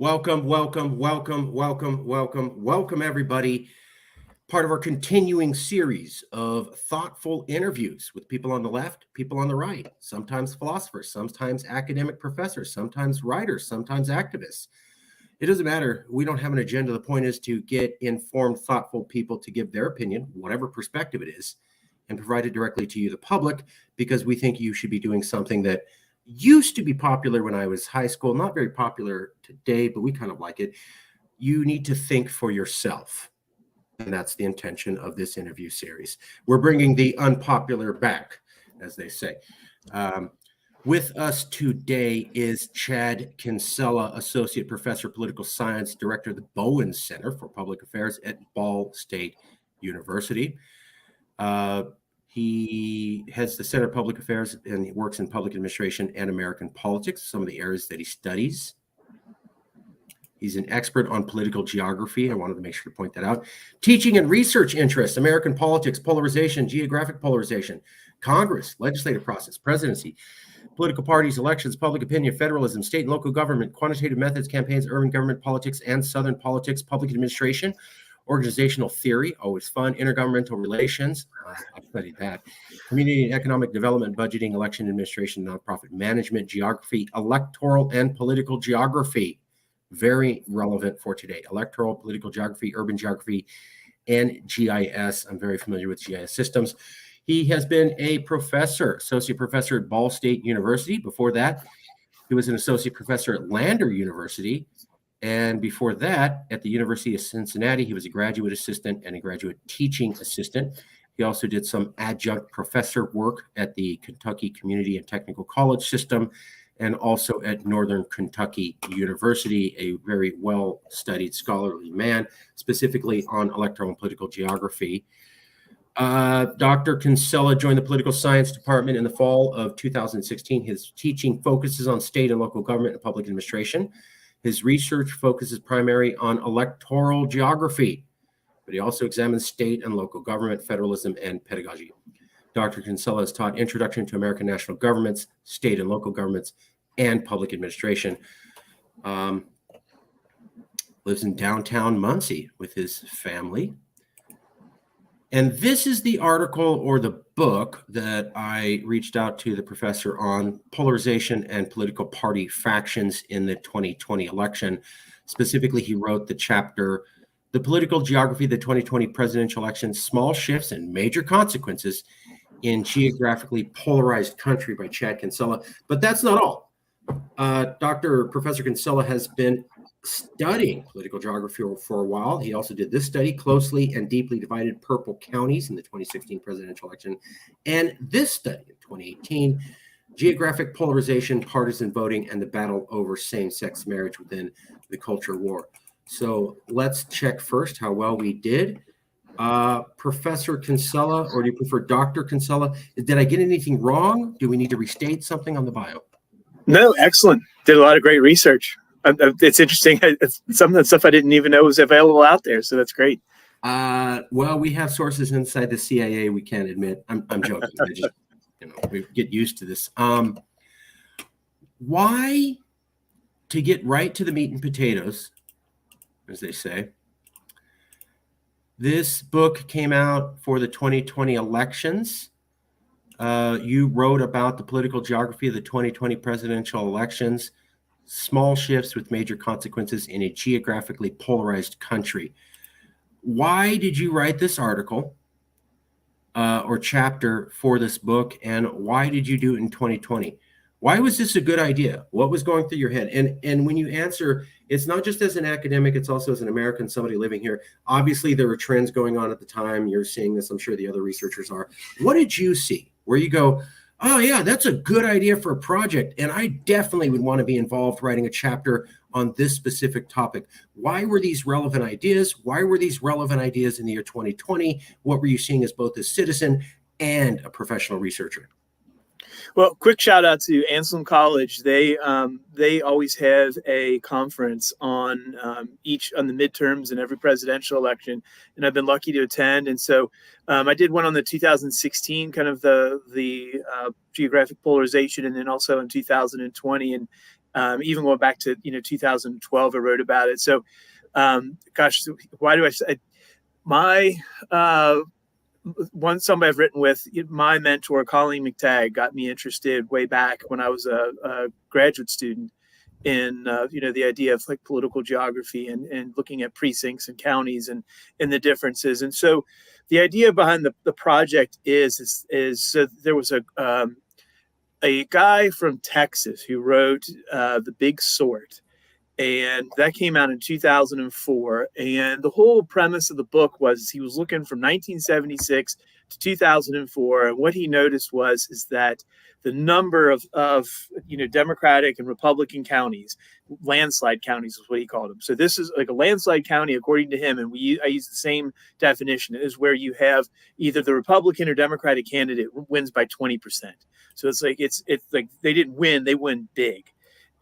Welcome, everybody. Part of our continuing series of thoughtful interviews with people on the left, people on the right, sometimes philosophers, sometimes academic professors, sometimes writers, sometimes activists. It doesn't matter. We don't have an agenda. The point is to get informed, thoughtful people to give their opinion, whatever perspective it is, and provide it directly to you, the public, because we think you should be doing something that used to be popular when I was high school, not very popular today, but we kind of like it. You need to think for yourself. And that's the intention of this interview series. We're bringing the unpopular back, as they say. With us today is Chad Kinsella, Associate Professor of Political Science, Director of the Bowen Center for Public Affairs at Ball State University. He heads the Center of Public Affairs and he works in public administration and American politics, some of the areas that he studies. He's an expert on political geography. I wanted to make sure to point that out. Teaching and research interests, American politics, polarization, geographic polarization, Congress, legislative process, presidency, political parties, elections, public opinion, federalism, state and local government, quantitative methods, campaigns, urban government politics, and Southern politics, public administration, organizational theory, always fun, intergovernmental relations, I've studied that, community and economic development, budgeting, election administration, nonprofit management, geography, electoral and political geography, very relevant for today, electoral, political geography, urban geography, and GIS. I'm very familiar with GIS systems. He has been a professor, associate professor at Ball State University. Before that, he was an associate professor at Lander University. And before that, at the University of Cincinnati, he was a graduate assistant and a graduate teaching assistant. He also did some adjunct professor work at the Kentucky Community and Technical College System and also at Northern Kentucky University, a very well-studied scholarly man, specifically on electoral and political geography. Dr. Kinsella joined the political science department in the fall of 2016. His teaching focuses on state and local government and public administration. His research focuses primarily on electoral geography, but he also examines state and local government, federalism, and pedagogy. Dr. Kinsella has taught Introduction to American National Governments, State and Local Governments, and Public Administration. Lives in downtown Muncie with his family. And this is the article or the book that I reached out to the professor on, Polarization and Political Party Factions in the 2020 Election. Specifically, he wrote the chapter, The Political Geography of the 2020 Presidential Election, Small Shifts and Major Consequences in Geographically Polarized Country by Chad Kinsella. But that's not all. Professor Kinsella has been studying political geography for a while. He also did this study, Closely and Deeply Divided Purple Counties in the 2016 presidential election, and this study in 2018, Geographic Polarization, Partisan Voting, and the Battle over Same-Sex Marriage Within the Culture War. So let's check first how well we did. Professor Kinsella, or do you prefer Dr. Kinsella? Did I get anything wrong? Do we need to restate something on the bio? No, excellent. Did a lot of great research. It's interesting. Some of the stuff I didn't even know was available out there, so that's great. Well, we have sources inside the CIA. We can't admit. I'm joking. We get used to this. Why, to get right to the meat and potatoes, as they say, this book came out for the 2020 elections. You wrote about the political geography of the 2020 presidential elections, small shifts with major consequences in a geographically polarized country. Why did you write this article or chapter for this book, and why did you do it in 2020? Why was this a good idea? What was going through your head? And when you answer, it's not just as an academic, it's also as an American, somebody living here. Obviously, there were trends going on at the time. You're seeing this. I'm sure the other researchers are. What did you see where you go, oh, yeah, that's a good idea for a project, and I definitely would want to be involved writing a chapter on this specific topic? Why were these relevant ideas? Why were these relevant ideas in the year 2020? What were you seeing as both a citizen and a professional researcher? Well, quick shout out to Anselm College. They always have a conference on the midterms and every presidential election, and I've been lucky to attend. And so I did one on the 2016 kind of the geographic polarization, and then also in 2020. Even going back to 2012, I wrote about it. So, gosh, why do I say my somebody I've written with, my mentor Colleen McTagg, got me interested way back when I was a graduate student in the idea of like political geography and looking at precincts and counties and the differences. And so the idea behind the project is so there was a guy from Texas who wrote The Big Sort, and that came out in 2004. And the whole premise of the book was he was looking from 1976 to 2004, and what he noticed is that the number of Democratic and Republican counties, landslide counties is what he called them. So this is like a landslide county according to him, and I use the same definition, is where you have either the Republican or Democratic candidate wins by 20%. So it's like they didn't win, they win big.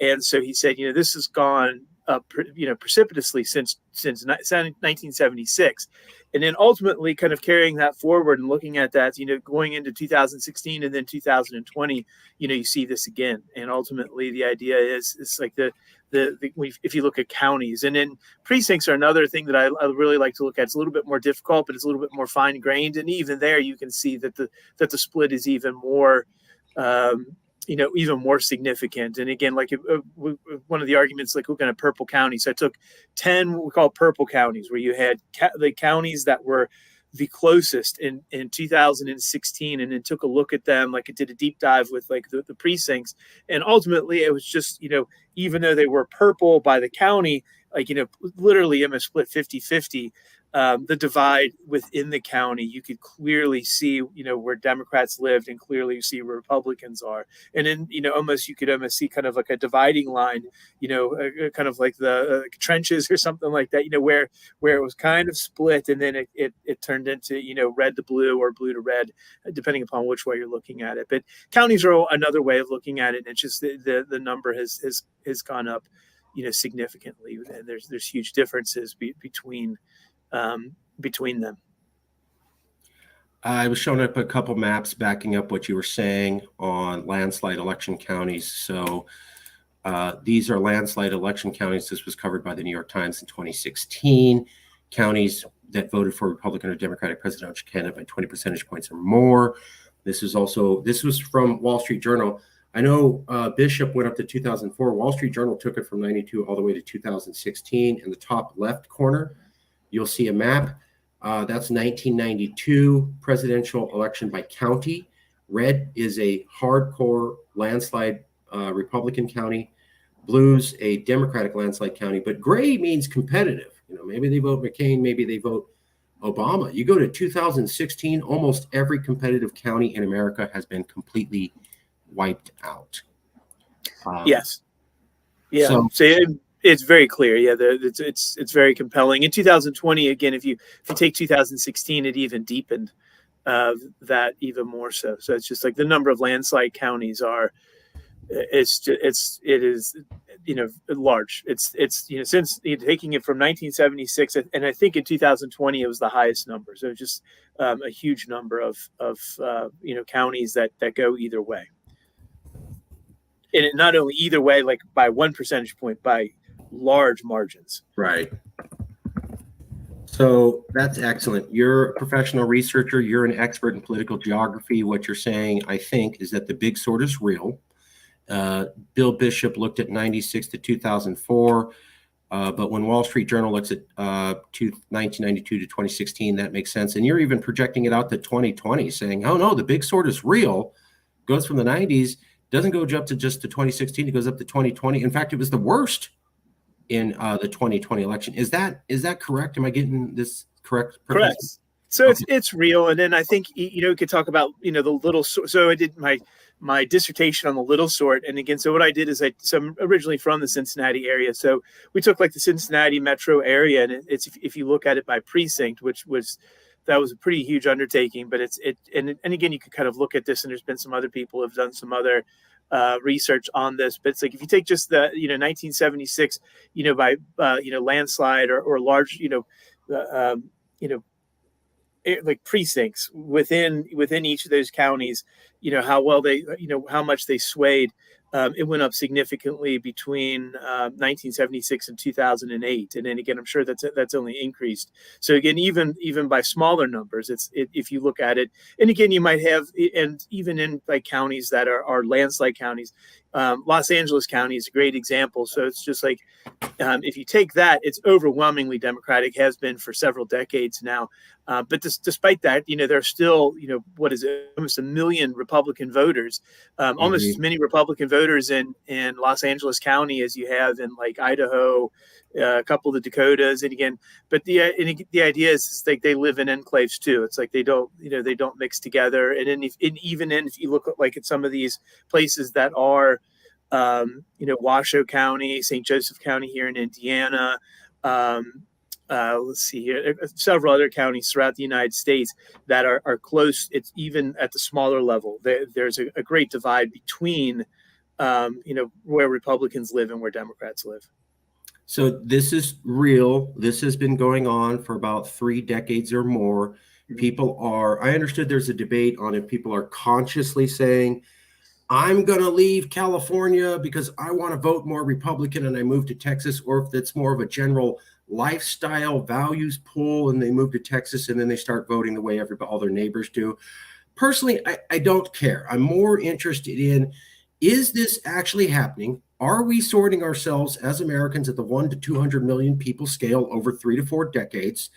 And so he said, this has gone up, precipitously since 1976. And then ultimately kind of carrying that forward and looking at that, going into 2016 and then 2020, you see this again. And ultimately the idea is it's like if you look at counties, and then precincts are another thing that I really like to look at. It's a little bit more difficult, but it's a little bit more fine grained. And even there you can see that the split is even more, even more significant. And again, like one of the arguments, like looking at purple counties, so I took 10 what we call purple counties, where you had the counties that were the closest in 2016, and then took a look at them, like it did a deep dive with like the precincts. And ultimately it was just, even though they were purple by the county, like, literally almost split 50-50. The divide within the county, you could clearly see, where Democrats lived, and clearly you see where Republicans are. And then, you could almost see kind of like a dividing line, kind of like the trenches or something like that, where it was kind of split, and then it turned into, red to blue or blue to red, depending upon which way you're looking at it. But counties are another way of looking at it. And it's just the number has gone up, significantly, and there's huge differences between them. I was showing up a couple maps backing up what you were saying on landslide election counties. So these are landslide election counties. This was covered by the New York Times in 2016. Counties that voted for Republican or Democratic presidential candidate by 20 percentage points or more. This was from Wall Street Journal. I know Bishop went up to 2004. Wall Street Journal took it from 92 all the way to 2016. In the top left corner, you'll see a map. That's 1992 presidential election by county. Red is a hardcore landslide Republican county. Blue's a Democratic landslide county. But gray means competitive. Maybe they vote McCain, maybe they vote Obama. You go to 2016, almost every competitive county in America has been completely wiped out. Yes. Yeah. So it's very clear. Yeah. It's very compelling. In 2020, again, if you take 2016, it even deepened that even more so. So it's just like the number of landslide counties it is large. It's since taking it from 1976, and I think in 2020 it was the highest number. So just a huge number of counties that go either way. And it not only either way, like by 1 percentage point, by large margins. Right. So that's excellent. You're a professional researcher. You're an expert in political geography. What you're saying, I think, is that the big sort is real. Bill Bishop looked at 96 to 2004. But when Wall Street Journal looks at 1992 to 2016, that makes sense. And you're even projecting it out to 2020, saying, oh, no, the big sort is real. Goes from the 90s. Doesn't go up to just to 2016. It goes up to 2020. In fact, it was the worst in the 2020 election. Is that correct? Am I getting this correct? Professor? Correct. So okay. It's real. And then I think, we could talk about, the little, so I did my dissertation on the little sort. And again, so what I did is I'm originally from the Cincinnati area. So we took like the Cincinnati metro area, and it's, if you look at it by precinct, that was a pretty huge undertaking, but and again, you could kind of look at this, and there's been some other people who have done some other research on this, but it's like, if you take just the, 1976, by, landslide or large, like precincts within each of those counties, how well they, how much they swayed. it went up significantly between 1976 and 2008, and then again, I'm sure that's only increased. So again, even by smaller numbers, if you look at it, and again, you might have, and even in like counties that are landslide counties, Los Angeles County is a great example. So it's just like, if you take that, it's overwhelmingly Democratic, has been for several decades now. But despite that, there's still, what is it, almost a million Republican voters, almost as many Republican voters in Los Angeles County as you have in like Idaho, a couple of the Dakotas, and again, but the idea is like they live in enclaves too. It's like they don't mix together, and even if you look at some of these places that are Washoe County, St. Joseph County here in Indiana. Let's see here, several other counties throughout the United States that are close. It's even at the smaller level. There's a great divide between, where Republicans live and where Democrats live. So this is real. This has been going on for about 3 decades or more. I understood there's a debate on if people are consciously saying, I'm going to leave California because I want to vote more Republican and I move to Texas, or if it's more of a general lifestyle values pull and they move to Texas and then they start voting the way all their neighbors do. Personally, I don't care. I'm more interested in, is this actually happening? Are we sorting ourselves as Americans at the 1 to 200 million people scale over 3 to 4 decades?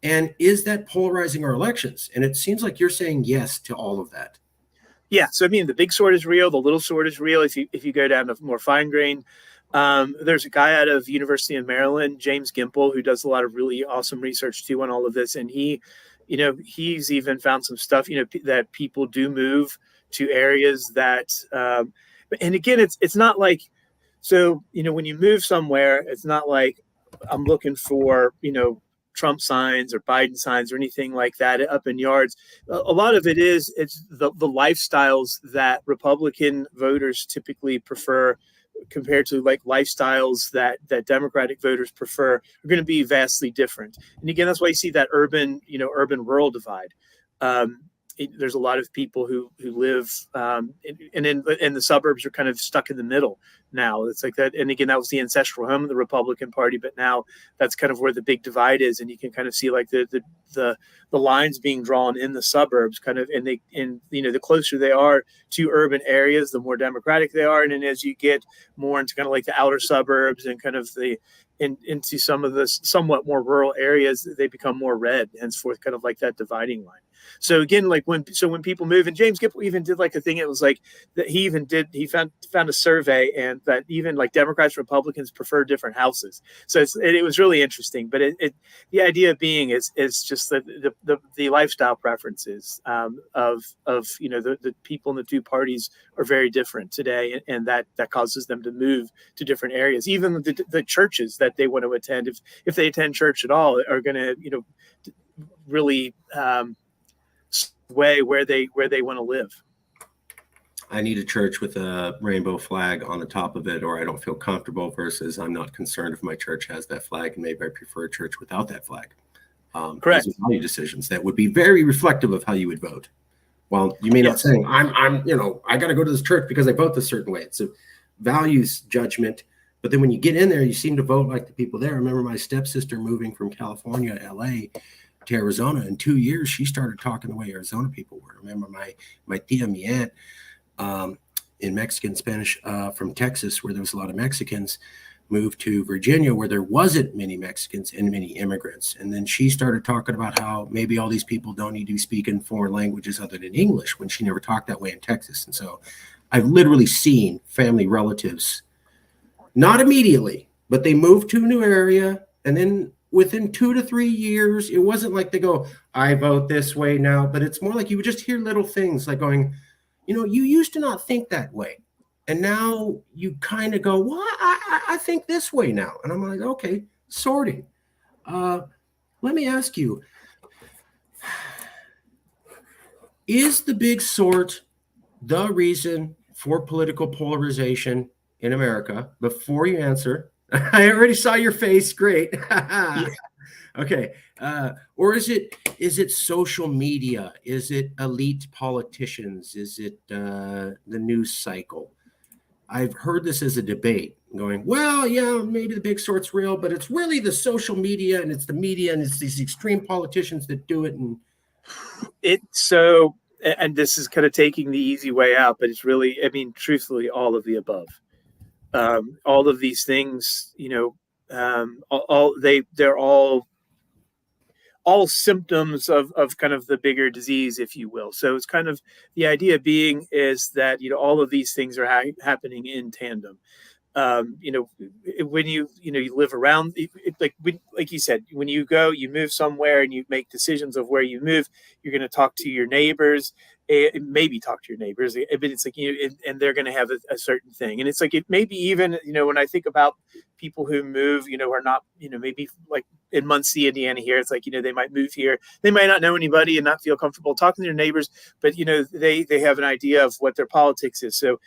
And is that polarizing our elections? And it seems like you're saying yes to all of that. Yeah, so I mean, the big sort is real, the little sort is real. If you go down to more fine grain, there's a guy out of University of Maryland, James Gimple, who does a lot of really awesome research too on all of this, and he's even found some stuff that people do move to areas that, and again, it's not like, so when you move somewhere, it's not like I'm looking for Trump signs or Biden signs or anything like that up in yards. A lot of it's the lifestyles that Republican voters typically prefer compared to like lifestyles that Democratic voters prefer are going to be vastly different. And again, that's why you see that urban rural divide. There's a lot of people who live and in the suburbs are kind of stuck in the middle now. It's like that. And again, that was the ancestral home of the Republican Party, but now that's kind of where the big divide is. And you can kind of see like the lines being drawn in the suburbs kind of, and the closer they are to urban areas, the more Democratic they are. And then as you get more into kind of like the outer suburbs and kind of into some of the somewhat more rural areas, they become more red, henceforth kind of like that dividing line. So again, like when people move, and James Gipple even did like a thing, it was like that he found a survey, and that even like Democrats, Republicans prefer different houses. So it was really interesting. But the idea being is just that the lifestyle preferences of the people in the two parties are very different today, and that causes them to move to different areas. Even the churches that they want to attend, if they attend church at all, are going to really way where they want to live. I need a church with a rainbow flag on the top of it, or I don't feel comfortable, versus I'm not concerned if my church has that flag, and maybe I prefer a church without that flag. Correct. Those are value decisions that would be very reflective of how you would vote. Well, you may not say, I'm I got to go to this church because I vote this certain way. It's a values judgment. But then when you get in there, you seem to vote like the people there. I remember my stepsister moving from California to LA to Arizona. In 2 years, she started talking the way Arizona people were. I remember my tia, mi aunt, in Mexican Spanish from Texas, where there was a lot of Mexicans, moved to Virginia, where there wasn't many Mexicans and many immigrants. And then she started talking about how maybe all these people don't need to be speaking foreign languages other than English, when she never talked that way in Texas. And so I've literally seen family relatives, not immediately, but they moved to a new area, and then within 2 to 3 years, it wasn't like they go, I vote this way now, but it's more like you would just hear little things like going, you used to not think that way. And now you kind of go, well, I think this way now. And I'm like, okay, sorting. Let me ask you, is the big sort the reason for political polarization in America? Before you answer, I already saw your face. Great. Okay. Or is it social media? Is it elite politicians? Is it the news cycle? I've heard this as a debate going, well, yeah, maybe the big sort's real, but it's really the social media and it's the media and it's these extreme politicians that do it. And and this is kind of taking the easy way out, but it's really, I mean, truthfully, all of the above. All of these things, they're all symptoms of kind of the bigger disease, if you will. So it's kind of the idea being is that, all of these things are happening in tandem. When you live around, like you said, when you move somewhere and you make decisions of where you move, you're going to talk to your neighbors, maybe talk to your neighbors, but it's like, and they're going to have a certain thing. And it's like, it maybe even, when I think about people who move, are not, maybe like in Muncie, Indiana here, it's like, they might move here. They might not know anybody and not feel comfortable talking to their neighbors, but, they have an idea of what their politics is. So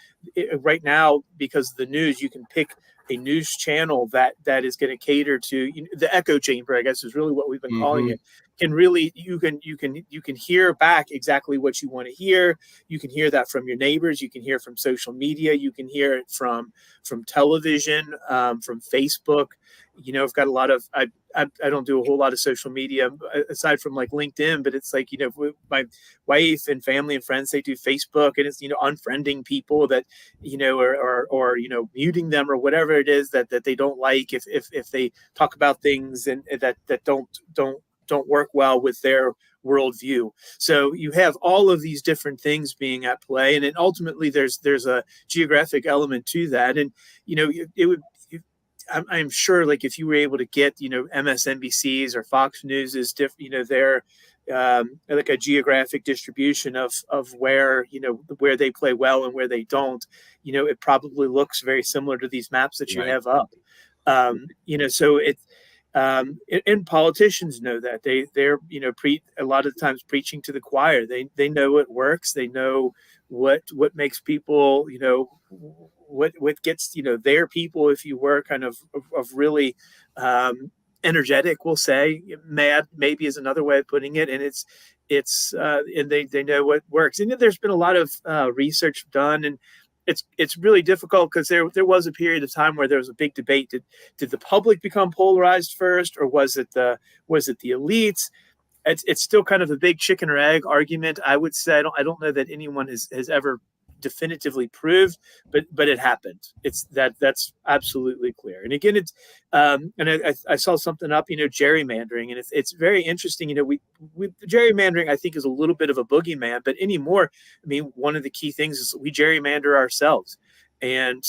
right now, because of the news, you can pick a news channel that is going to cater to the echo chamber, I guess is really what we've been calling it. Can really, you can hear back exactly what you want to hear. You can hear that from your neighbors. You can hear from social media. You can hear it from television, from Facebook. I've got a lot of, I don't do a whole lot of social media aside from like LinkedIn, but it's like, my wife and family and friends, they do Facebook, and it's, unfriending people that, or muting them or whatever it is that they don't like if they talk about things and that don't work well with their worldview. So you have all of these different things being at play, and then ultimately there's a geographic element to that. And it would, I'm sure, like if you were able to get MSNBC's or Fox News is they're like a geographic distribution of where where they play well and where they don't, it probably looks very similar to these maps that you have up. So it's and politicians know that they're a lot of the times preaching to the choir. They know what works. They know what makes people what gets their people, if you were, kind of really energetic, we'll say. Mad maybe is another way of putting it. And it's and they know what works. And there's been a lot of research done, and it's really difficult because there was a period of time where there was a big debate. Did the public become polarized first, or was it the elites? It's still kind of a big chicken or egg argument. I would say I don't know that anyone has ever definitively proved, but it happened. That's absolutely clear. And again, it's and I saw something up, gerrymandering, and it's very interesting. We gerrymandering, I think, is a little bit of a boogeyman, but anymore, I mean, one of the key things is we gerrymander ourselves. And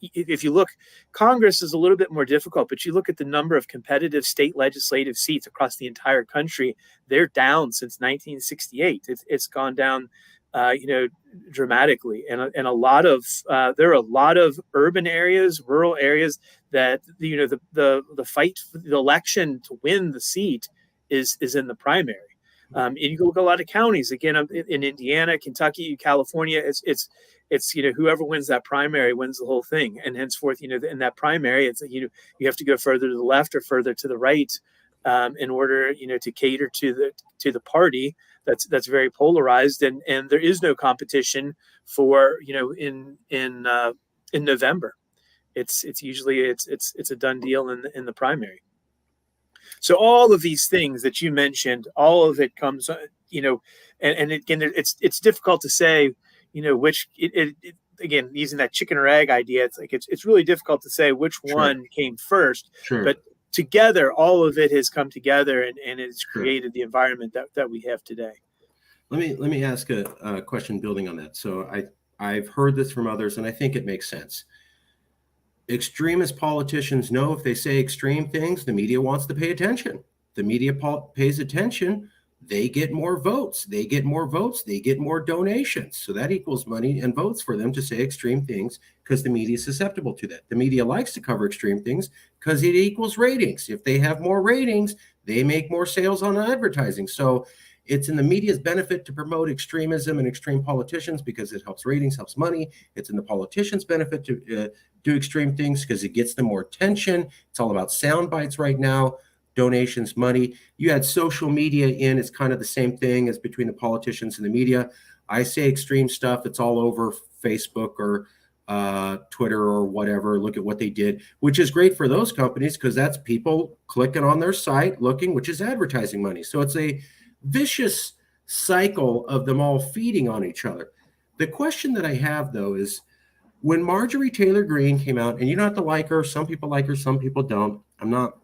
if you look, Congress is a little bit more difficult, but you look at the number of competitive state legislative seats across the entire country, they're down since 1968. It's gone down dramatically, and a lot of there are a lot of urban areas, rural areas that the fight for the election to win the seat is in the primary. And you look at a lot of counties again in Indiana, Kentucky, California. It's whoever wins that primary wins the whole thing, and henceforth in that primary it's you have to go further to the left or further to the right in order to cater to the party that's very polarized, and there is no competition for in November. It's usually it's a done deal in the primary. So all of these things that you mentioned, all of it comes, and again, it's difficult to say, which again, using that chicken or egg idea, it's like it's really difficult to say which one came first. Sure. But together, all of it has come together and it's created the environment that we have today. Let me ask a question building on that. So I've heard this from others, and I think it makes sense. Extremist politicians know if they say extreme things, the media wants to pay attention. The media pays attention, they get more votes. They get more votes, they get more donations. So that equals money and votes for them to say extreme things because the media is susceptible to that. The media likes to cover extreme things because it equals ratings. If they have more ratings, they make more sales on advertising. So it's in the media's benefit to promote extremism and extreme politicians because it helps ratings, helps money. It's in the politicians' benefit to do extreme things because it gets them more attention. It's all about sound bites right now, donations, money. You add social media in, it's kind of the same thing as between the politicians and the media. I say extreme stuff, it's all over Facebook or Twitter or whatever, look at what they did, which is great for those companies because that's people clicking on their site, looking, which is advertising money. So it's a vicious cycle of them all feeding on each other. The question that I have, though, is when Marjorie Taylor Greene came out, and you don't have to like her, some people like her, some people don't. I'm not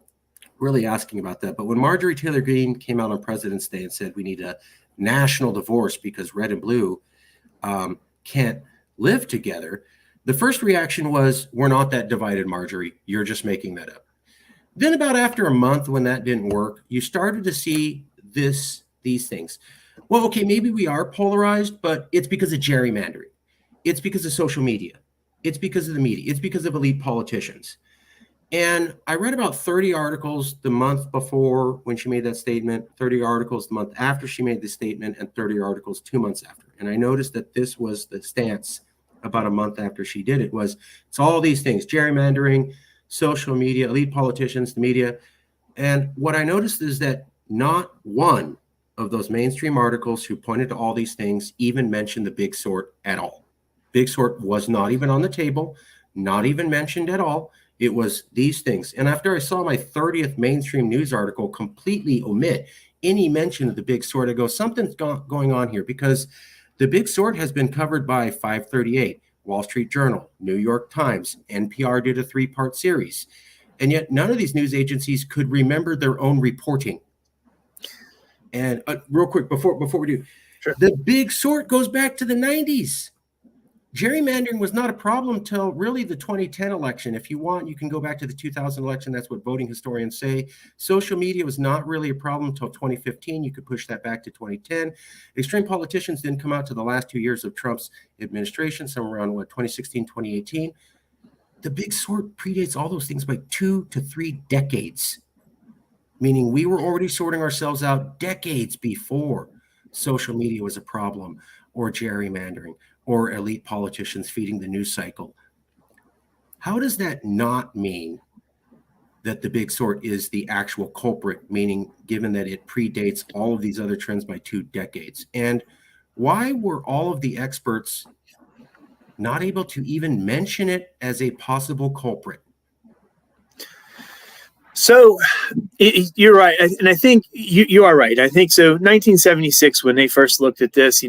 really asking about that. But when Marjorie Taylor Greene came out on President's Day and said we need a national divorce because red and blue can't live together, the first reaction was, we're not that divided, Marjorie. You're just making that up. Then about after a month when that didn't work, you started to see these things. Well, okay, maybe we are polarized, but it's because of gerrymandering. It's because of social media. It's because of the media. It's because of elite politicians. And I read about 30 articles the month before when she made that statement, 30 articles the month after she made the statement, and 30 articles 2 months after. And I noticed that this was the stance about a month after she did it, was it's all these things: gerrymandering, social media, elite politicians, the media. And what I noticed is that not one of those mainstream articles who pointed to all these things even mentioned the big sort at all. Big sort was not even on the table, not even mentioned at all. It was these things. And after I saw my 30th mainstream news article completely omit any mention of the big sort, I go, something's going on here, because the big sort has been covered by 538, Wall Street Journal, New York Times, NPR did a 3-part series. And yet none of these news agencies could remember their own reporting. And real quick, before we do, Sure. The big sort goes back to the 90s. Gerrymandering was not a problem till really the 2010 election. If you want, you can go back to the 2000 election. That's what voting historians say. Social media was not really a problem until 2015. You could push that back to 2010. Extreme politicians didn't come out to the last 2 years of Trump's administration, somewhere around 2016, 2018. The big sort predates all those things by 2 to 3 decades, meaning we were already sorting ourselves out decades before social media was a problem, or gerrymandering, or elite politicians feeding the news cycle. How does that not mean that the big sort is the actual culprit, meaning given that it predates all of these other trends by 2 decades? And why were all of the experts not able to even mention it as a possible culprit? So you're right. And I think you are right. I think so. 1976, when they first looked at this,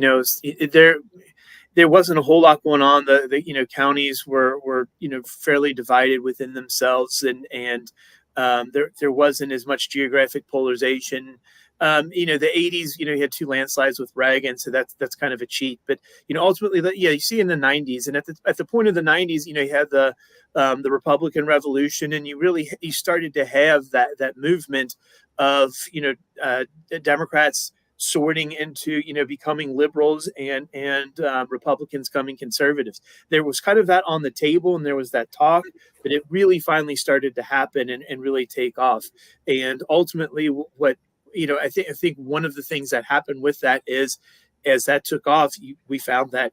there wasn't a whole lot going on. The counties were fairly divided within themselves, and there wasn't as much geographic polarization. The 80s, you had 2 landslides with Reagan, so that's kind of a cheat. But ultimately, you see in the 90s, and at the point of the 90s, you had the Republican Revolution, and you started to have that movement of Democrats sorting into becoming liberals and Republicans coming conservatives. There was kind of that on the table, and there was that talk, but it really finally started to happen and really take off. And ultimately, what I think one of the things that happened with that is, as that took off, we found that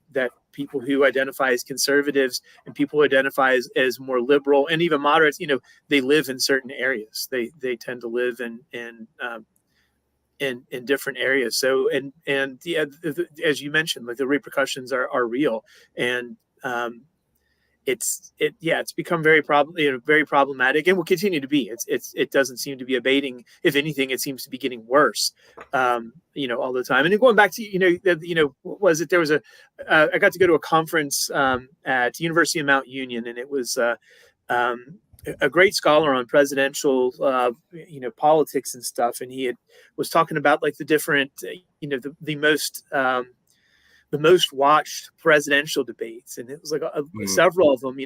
people who identify as conservatives and people who identify as more liberal and even moderates, they live in certain areas. They tend to live in different areas. So as you mentioned, like, the repercussions are real, and it's become very problematic, and will continue to be. It doesn't seem to be abating. If anything, it seems to be getting worse, all the time. And then going back to, what was it? There was I got to go to a conference at University of Mount Union, and it was a great scholar on presidential, politics and stuff. And he was talking about, like, the different, the most watched presidential debates, and it was like several of them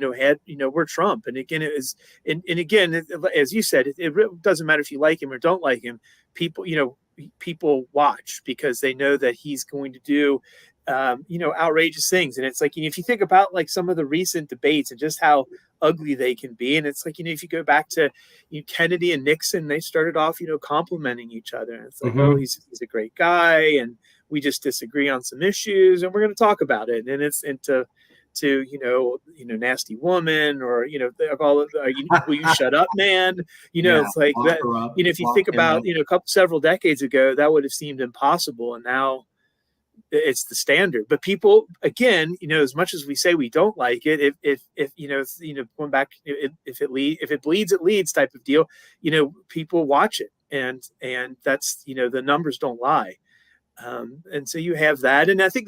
were Trump. And again, it was and again, as you said, it doesn't matter if you like him or don't like him. People watch because they know that he's going to do outrageous things. And it's like, if you think about, like, some of the recent debates and just how ugly they can be, and it's like, if you go back to Kennedy and Nixon, they started off complimenting each other, and it's like, oh, he's a great guy, and we just disagree on some issues, and we're going to talk about it. And it's into nasty woman, or will you shut up, man? It's like that. If you think about several decades ago, that would have seemed impossible, and now it's the standard. But people, again, as much as we say we don't like it, if going back, if it bleeds, it leads type of deal. People watch it, and that's the numbers don't lie. And so you have that, and I think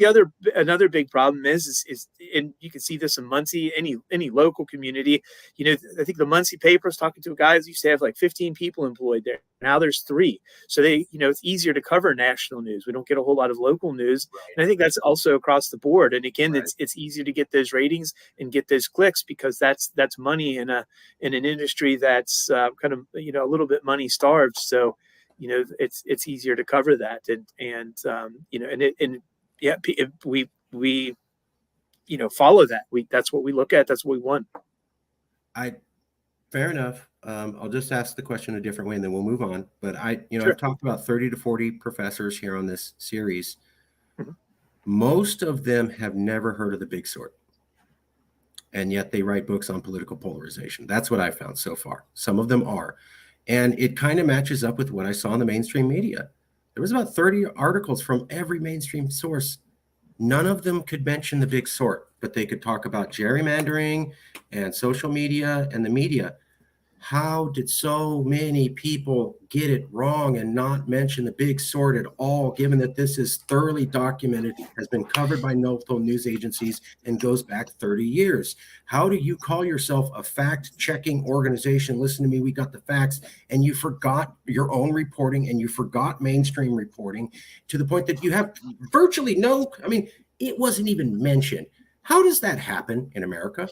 another big problem is and you can see this in Muncie, any local community. I think the Muncie paper was talking to a guy who used to have like 15 people employed there. Now there's 3, so it's easier to cover national news. We don't get a whole lot of local news, Right. and I think that's also across the board. And again, Right. it's easier to get those ratings and get those clicks because that's money in an industry that's kind of a little bit money starved. So it's easier to cover that, and yeah, we follow that. That's what we look at. That's what we want. Fair enough. I'll just ask the question a different way and then we'll move on. But Sure. I've talked about 30 to 40 professors here on this series. Mm-hmm. Most of them have never heard of the big sort. And yet they write books on political polarization. That's what I found so far. Some of them are. And it kind of matches up with what I saw in the mainstream media. There was about 30 articles from every mainstream source. None of them could mention the big sort, but they could talk about gerrymandering and social media and the media. How did so many people get it wrong and not mention the big sort at all, given that this is thoroughly documented, has been covered by multiple news agencies, and goes back 30 years? How do you call yourself a fact-checking organization? Listen to me, we got the facts, and you forgot your own reporting and you forgot mainstream reporting to the point that you have virtually it wasn't even mentioned. How does that happen in America?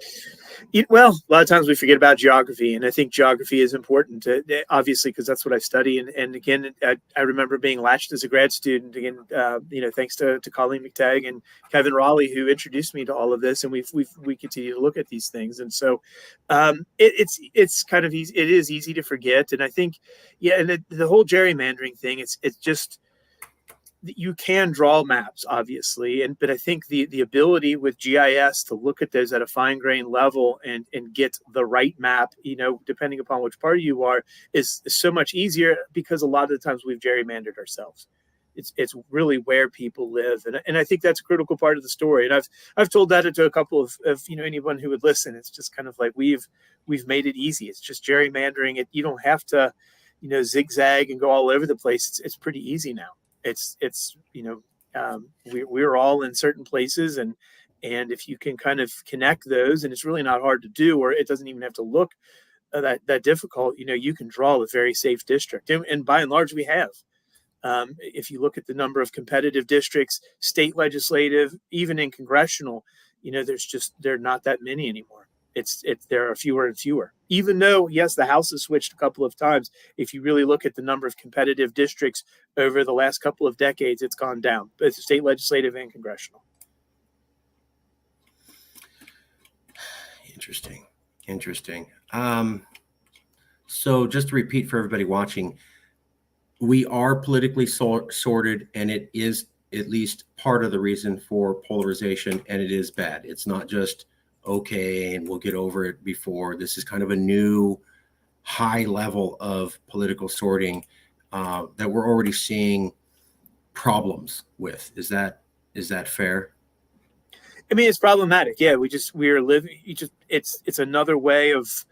Well, a lot of times we forget about geography, and I think geography is important, obviously, because that's what I study. And again, I remember being latched as a grad student, again, thanks to Colleen McTagg and Kevin Raleigh, who introduced me to all of this, and we continue to look at these things. And so it's kind of easy. It is easy to forget. And I think, and the whole gerrymandering thing, it's just, you can draw maps, obviously, but I think the ability with GIS to look at those at a fine grained level and get the right map, depending upon which party you are, is so much easier, because a lot of the times we've gerrymandered ourselves. It's really where people live, and I think that's a critical part of the story. And I've told that to a couple of anyone who would listen. It's just kind of like we've made it easy. It's just gerrymandering it. You don't have to zigzag and go all over the place. It's pretty easy now. We're all in certain places, and if you can kind of connect those, and it's really not hard to do, or it doesn't even have to look that difficult. You can draw a very safe district, and by and large we have. If you look at the number of competitive districts, state legislative, even in congressional, there are not that many anymore. There are fewer and fewer, even though, yes, the House has switched a couple of times. If you really look at the number of competitive districts over the last couple of decades, it's gone down, both state legislative and congressional. Interesting. So just to repeat for everybody watching, we are politically sorted, and it is at least part of the reason for polarization, and it is bad. It's not just okay and we'll get over it before. This is kind of a new high level of political sorting that we're already seeing problems with. Is that fair? I mean, it's problematic. Yeah, we're living. It's another way of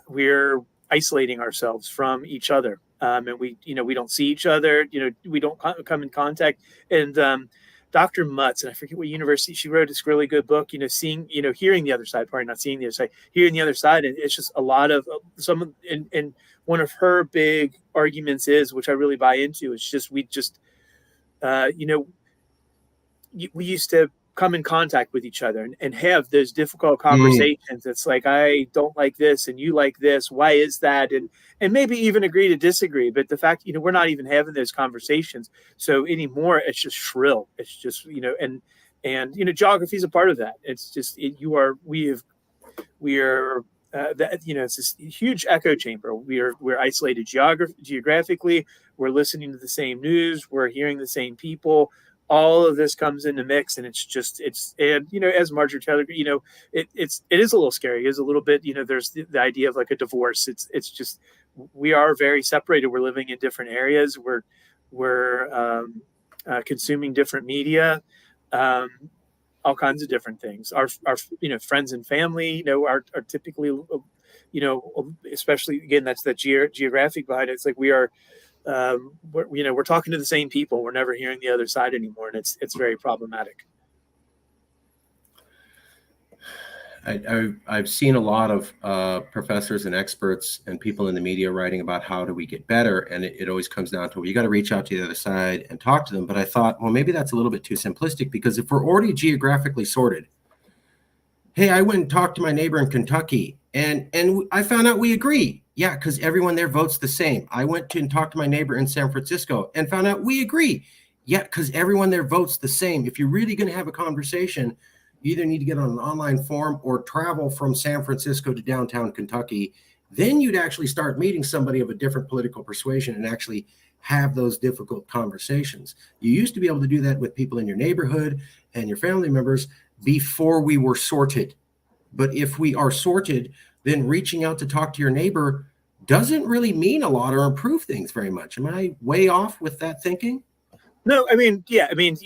we're isolating ourselves from each other, and we don't see each other. We don't come in contact. And Dr. Mutz, and I forget what university, she wrote this really good book. Hearing the other side, probably not seeing the other side, hearing the other side, and it's just a lot of and one of her big arguments is, which I really buy into, is just we used to come in contact with each other and have those difficult conversations. It's like, I don't like this and you like this. Why is that? And maybe even agree to disagree. But the fact, we're not even having those conversations. So anymore, it's just shrill. It's just, geography is a part of that. It's just, it's this huge echo chamber. We're isolated geographically. We're listening to the same news. We're hearing the same people. All of this comes in the mix, and as Marjorie Taylor, it is a little scary. It is a little bit, there's the idea of like a divorce. It's just, we are very separated. We're living in different areas. We're consuming different media, all kinds of different things. Our friends and family, are typically, especially again, that's the geographic behind it. It's like we are, we're talking to the same people. We're never hearing the other side anymore, and it's very problematic. I've seen a lot of professors and experts and people in the media writing about how do we get better, and it always comes down to, well, you got to reach out to the other side and talk to them. But I thought, well, maybe that's a little bit too simplistic, because if we're already geographically sorted, hey, I went and talked to my neighbor in Kentucky, and I found out we agree. Yeah, because everyone there votes the same. I went to and talked to my neighbor in San Francisco and found out we agree. Yeah, because everyone there votes the same. If you're really going to have a conversation, you either need to get on an online forum or travel from San Francisco to downtown Kentucky. Then you'd actually start meeting somebody of a different political persuasion and actually have those difficult conversations. You used to be able to do that with people in your neighborhood and your family members before we were sorted. But if we are sorted, then reaching out to talk to your neighbor doesn't really mean a lot or improve things very much. Am I way off with that thinking? No, I mean, yeah, I mean,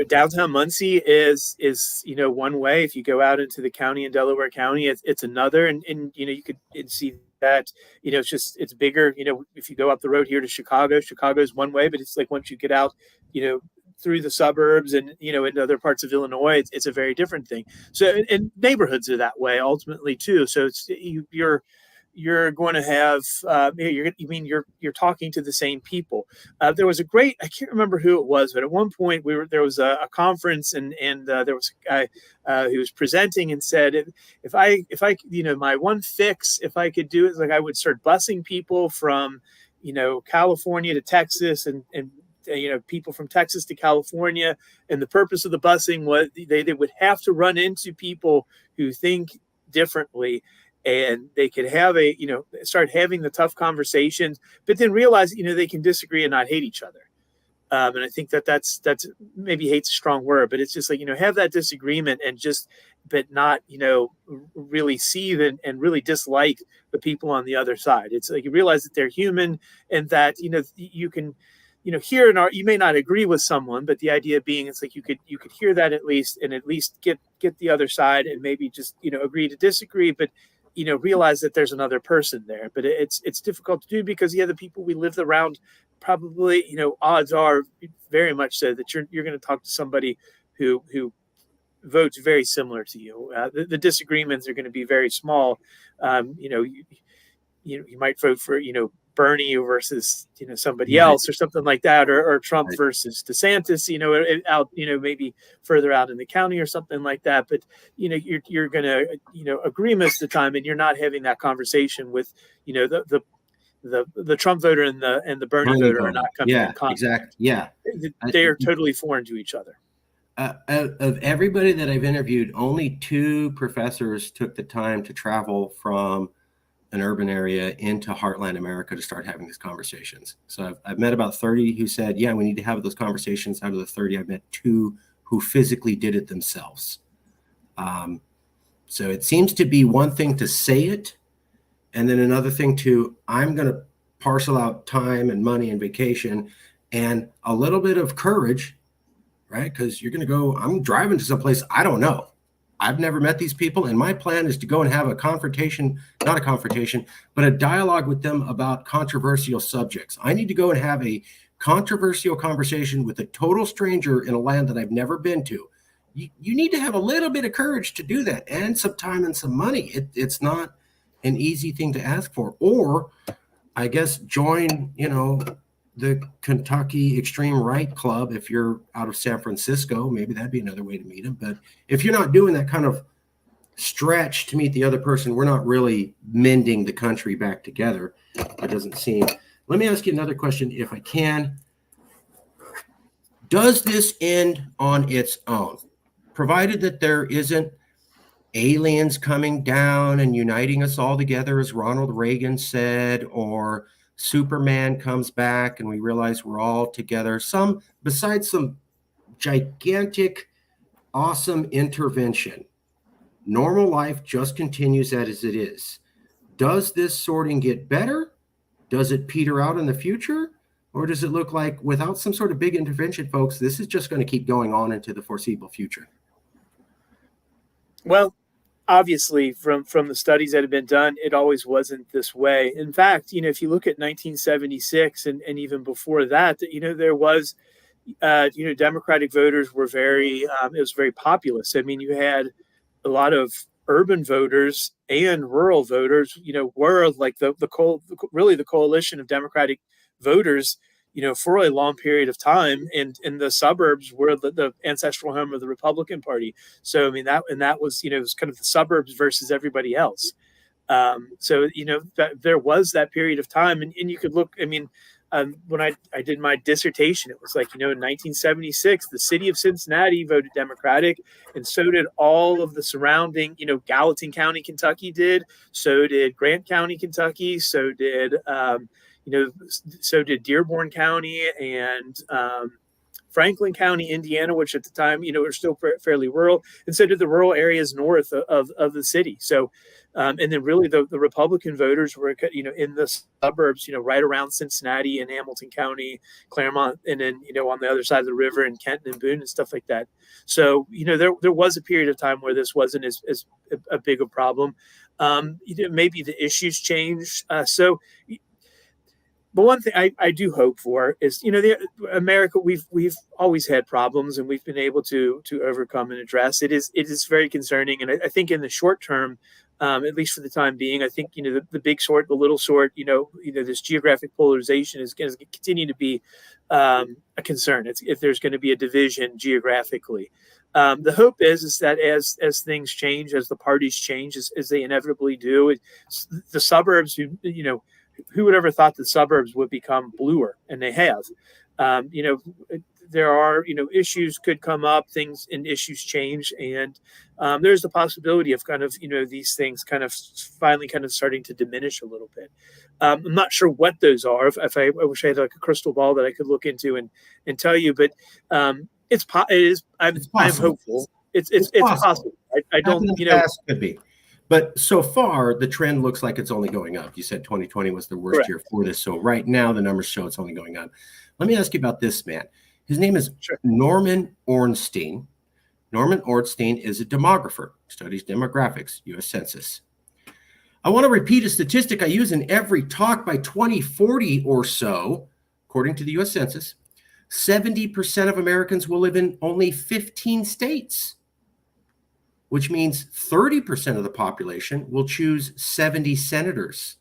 downtown Muncie is one way. If you go out into the county in Delaware County, it's another, and you could see that it's bigger. If you go up the road here to Chicago's one way, but it's like once you get out, through the suburbs and in other parts of Illinois, it's a very different thing. So and neighborhoods are that way ultimately too. So it's you're going to have you're talking to the same people. There was I can't remember who it was, but at one point there was a conference and there was a guy who was presenting and said, if I my one fix, if I could do it, like I would start busing people from California to Texas and people from Texas to California, and the purpose of the busing was they would have to run into people who think differently, and they could have start having the tough conversations, but then realize they can disagree and not hate each other. And I think that's maybe hate's a strong word, but it's just like have that disagreement and but not really see and really dislike the people on the other side. It's like you realize that they're human, and that you can hear you may not agree with someone, but the idea being it's like you could hear that at least get the other side and maybe just agree to disagree, but realize that there's another person there. But it's difficult to do because the people we live around probably odds are very much so that you're going to talk to somebody who votes very similar to you. The disagreements are going to be very small. You might vote for Bernie versus somebody else or something like that, or Trump versus DeSantis, out maybe further out in the county or something like that. But you're gonna agree most of the time, and you're not having that conversation with the Trump voter and the Bernie voter are not coming in contact. Exactly. Yeah, they are totally foreign to each other. Of everybody that I've interviewed, only 2 professors took the time to travel from an urban area into heartland America to start having these conversations. So I've met about 30 who said, yeah, we need to have those conversations. Out of the 30, I've met 2 who physically did it themselves. So it seems to be one thing to say it, and then another thing I'm going to parcel out time and money and vacation and a little bit of courage, right? Because you're going to go, I'm driving to someplace I don't know. I've never met these people, and my plan is to go and have not a confrontation, but a dialogue with them about controversial subjects. I need to go and have a controversial conversation with a total stranger in a land that I've never been to. You need to have a little bit of courage to do that, and some time and some money. It's not an easy thing to ask for. Or I guess join, the Kentucky Extreme Right Club. If you're out of San Francisco, maybe that'd be another way to meet them. But if you're not doing that kind of stretch to meet the other person, we're not really mending the country back together. It doesn't seem. Let me ask you another question, if I can. Does this end on its own? Provided that there isn't aliens coming down and uniting us all together, as Ronald Reagan said, or Superman comes back and we realize we're all together. Besides some gigantic, awesome intervention, normal life just continues as it is. Does this sorting get better? Does it peter out in the future? Or does it look like without some sort of big intervention, folks, this is just going to keep going on into the foreseeable future? Well, obviously, from the studies that have been done, it always wasn't this way. In fact, if you look at 1976 and even before that, there was, Democratic voters were it was very populous. I mean, you had a lot of urban voters and rural voters, were like really the coalition of Democratic voters, for a long period of time. And the suburbs were the ancestral home of the Republican Party. So, I mean, that was, it was kind of the suburbs versus everybody else. So, there was that period of time. And you could look, I mean, when I did my dissertation, it was like, in 1976, the city of Cincinnati voted Democratic, and so did all of the surrounding, Gallatin County, Kentucky did, so did Grant County, Kentucky, so did Dearborn County and Franklin County, Indiana, which at the time, were still fairly rural, and so did the rural areas north of the city. So, and then really the Republican voters were, in the suburbs, right around Cincinnati and Hamilton County, Claremont, and then, on the other side of the river in Kenton and Boone and stuff like that. So, there was a period of time where this wasn't as a big a problem. Maybe the issues changed. But one thing I do hope for is, America, we've always had problems, and we've been able to overcome and address. It is very concerning, and I think in the short term, at least for the time being, I think the big sort, the little sort, this geographic polarization is going to continue to be a concern. If there's going to be a division geographically. The hope is that as things change, as the parties change, as they inevitably do, the suburbs, who would ever thought the suburbs would become bluer, and they have. There are, issues could come up, things and issues change, and there's the possibility of kind of, these things kind of finally kind of starting to diminish a little bit. I'm not sure what those are. If I wish I had like a crystal ball that I could look into and tell you, but I'm hopeful. It's possible. I don't, could be. But so far, the trend looks like it's only going up. You said 2020 was the worst year for this. So right now, the numbers show it's only going up. Let me ask you about this man. His name is Norman Ornstein. Norman Ornstein is a demographer, studies demographics, U.S. Census. I want to repeat a statistic I use in every talk. By 2040 or so, according to the U.S. Census, 70% of Americans will live in only 15 states, which means 30% of the population will choose 70 senators.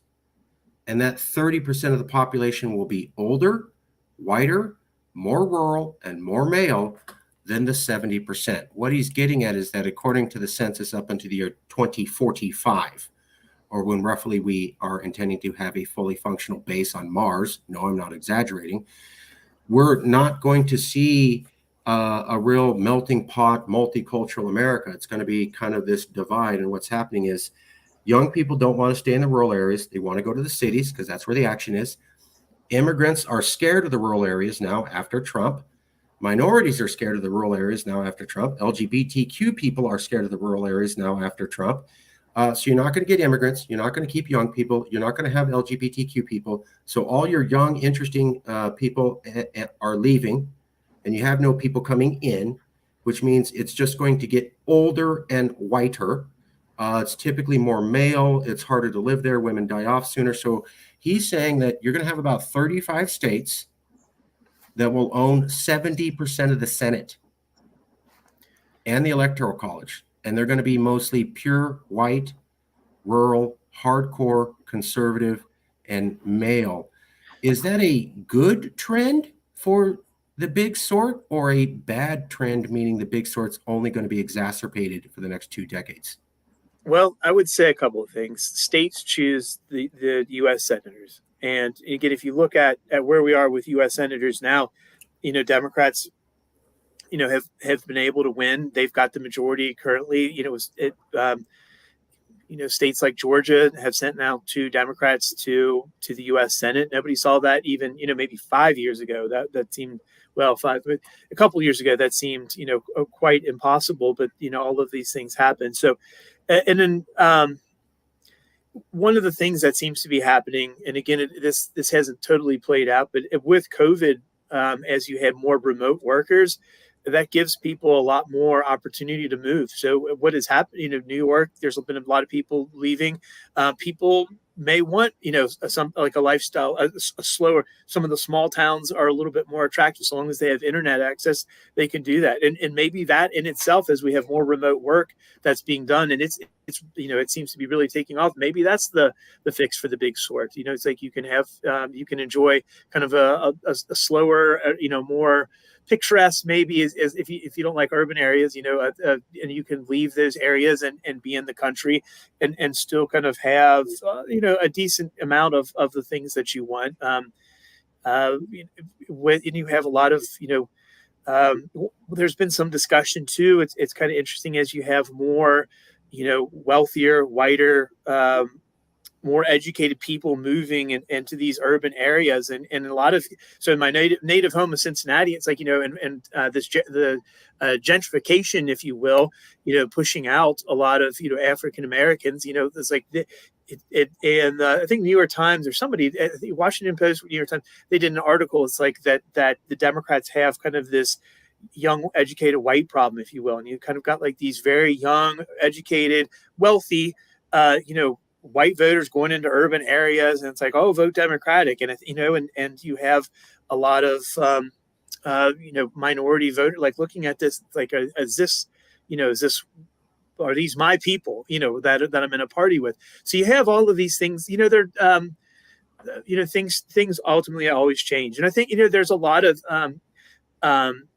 And that 30% of the population will be older, whiter, more rural, and more male than the 70%. What he's getting at is that according to the census up until the year 2045, or when roughly we are intending to have a fully functional base on Mars, no, I'm not exaggerating, we're not going to see a real melting pot, multicultural America. It's going to be kind of this divide. And what's happening is young people don't want to stay in the rural areas. They want to go to the cities because that's where the action is. Immigrants are scared of the rural areas now after Trump. Minorities are scared of the rural areas now after Trump. LGBTQ people are scared of the rural areas now after Trump. So you're not going to get immigrants. You're not going to keep young people. You're not going to have LGBTQ people. So all your young, interesting people are leaving, and you have no people coming in, which means it's just going to get older and whiter. It's typically more male. It's harder to live there. Women die off sooner. So he's saying that you're going to have about 35 states that will own 70% of the Senate and the Electoral College. And they're going to be mostly pure white, rural, hardcore, conservative, and male. Is that a good trend for the big sort, or a bad trend, meaning the big sort's only going to be exacerbated for the next 2 decades? Well, I would say a couple of things. States choose the U.S. senators. And again, if you look at where we are with U.S. senators now, Democrats, have been able to win. They've got the majority currently. States like Georgia have sent now 2 Democrats to the U.S. Senate. Nobody saw that even, maybe 5 years ago. That seemed, well, a couple of years ago, that seemed, quite impossible. But, all of these things happen. So, and then one of the things that seems to be happening, and again, this hasn't totally played out, but with COVID, as you have more remote workers, that gives people a lot more opportunity to move. So what is happening in New York? There's been a lot of people leaving. People may want, some like a lifestyle, a slower. Some of the small towns are a little bit more attractive. So long as they have internet access, they can do that. And maybe that in itself, as we have more remote work that's being done, and it's it seems to be really taking off. Maybe that's the fix for the big sort. It's like you can have you can enjoy kind of a slower, more picturesque, maybe, is if you don't like urban areas, and you can leave those areas and be in the country and still kind of have a decent amount of the things that you want. And you have a lot of there's been some discussion too. It's kind of interesting as you have more wealthier, whiter, more educated people moving into these urban areas, and a lot of, so in my native home of Cincinnati, it's like the gentrification, if you will, pushing out a lot of African Americans. It's like and I think New York Times or somebody, the Washington Post, New York Times, they did an article. It's like that the Democrats have kind of this young, educated white problem, if you will, and you kind of got like these very young, educated, wealthy, white voters going into urban areas, and it's like, oh, vote Democratic, and and you have a lot of minority voter like looking at this like, is this are these my people that I'm in a party with? So you have all of these things. They're things ultimately always change, and I think there's a lot of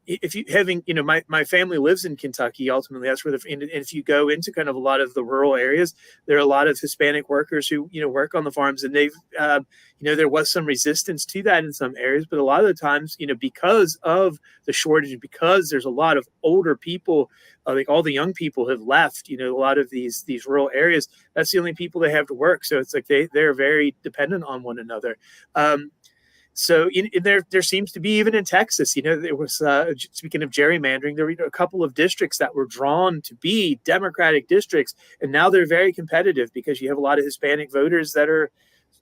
if you having, my family lives in Kentucky. Ultimately, that's where and if you go into kind of a lot of the rural areas, there are a lot of Hispanic workers who, work on the farms, and they've, there was some resistance to that in some areas, but a lot of the times, because of the shortage, because there's a lot of older people, like all the young people have left, a lot of these rural areas, that's the only people they have to work. So it's like they're very dependent on one another. So there seems to be, even in Texas, there was, speaking of gerrymandering, there were a couple of districts that were drawn to be Democratic districts, and now they're very competitive because you have a lot of Hispanic voters that are,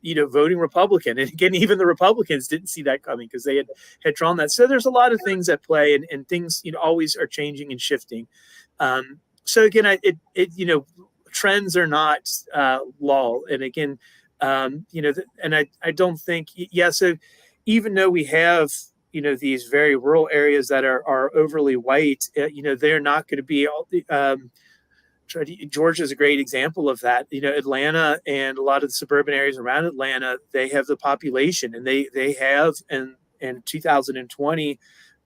voting Republican. And again, even the Republicans didn't see that coming because they had drawn that. So there's a lot of things at play, and things, always are changing and shifting. So again, trends are not law. And again, and I don't think, so even though we have, these very rural areas that are overly white, they're not going to be all. Georgia is a great example of that. Atlanta and a lot of the suburban areas around Atlanta, they have the population, and they have in 2020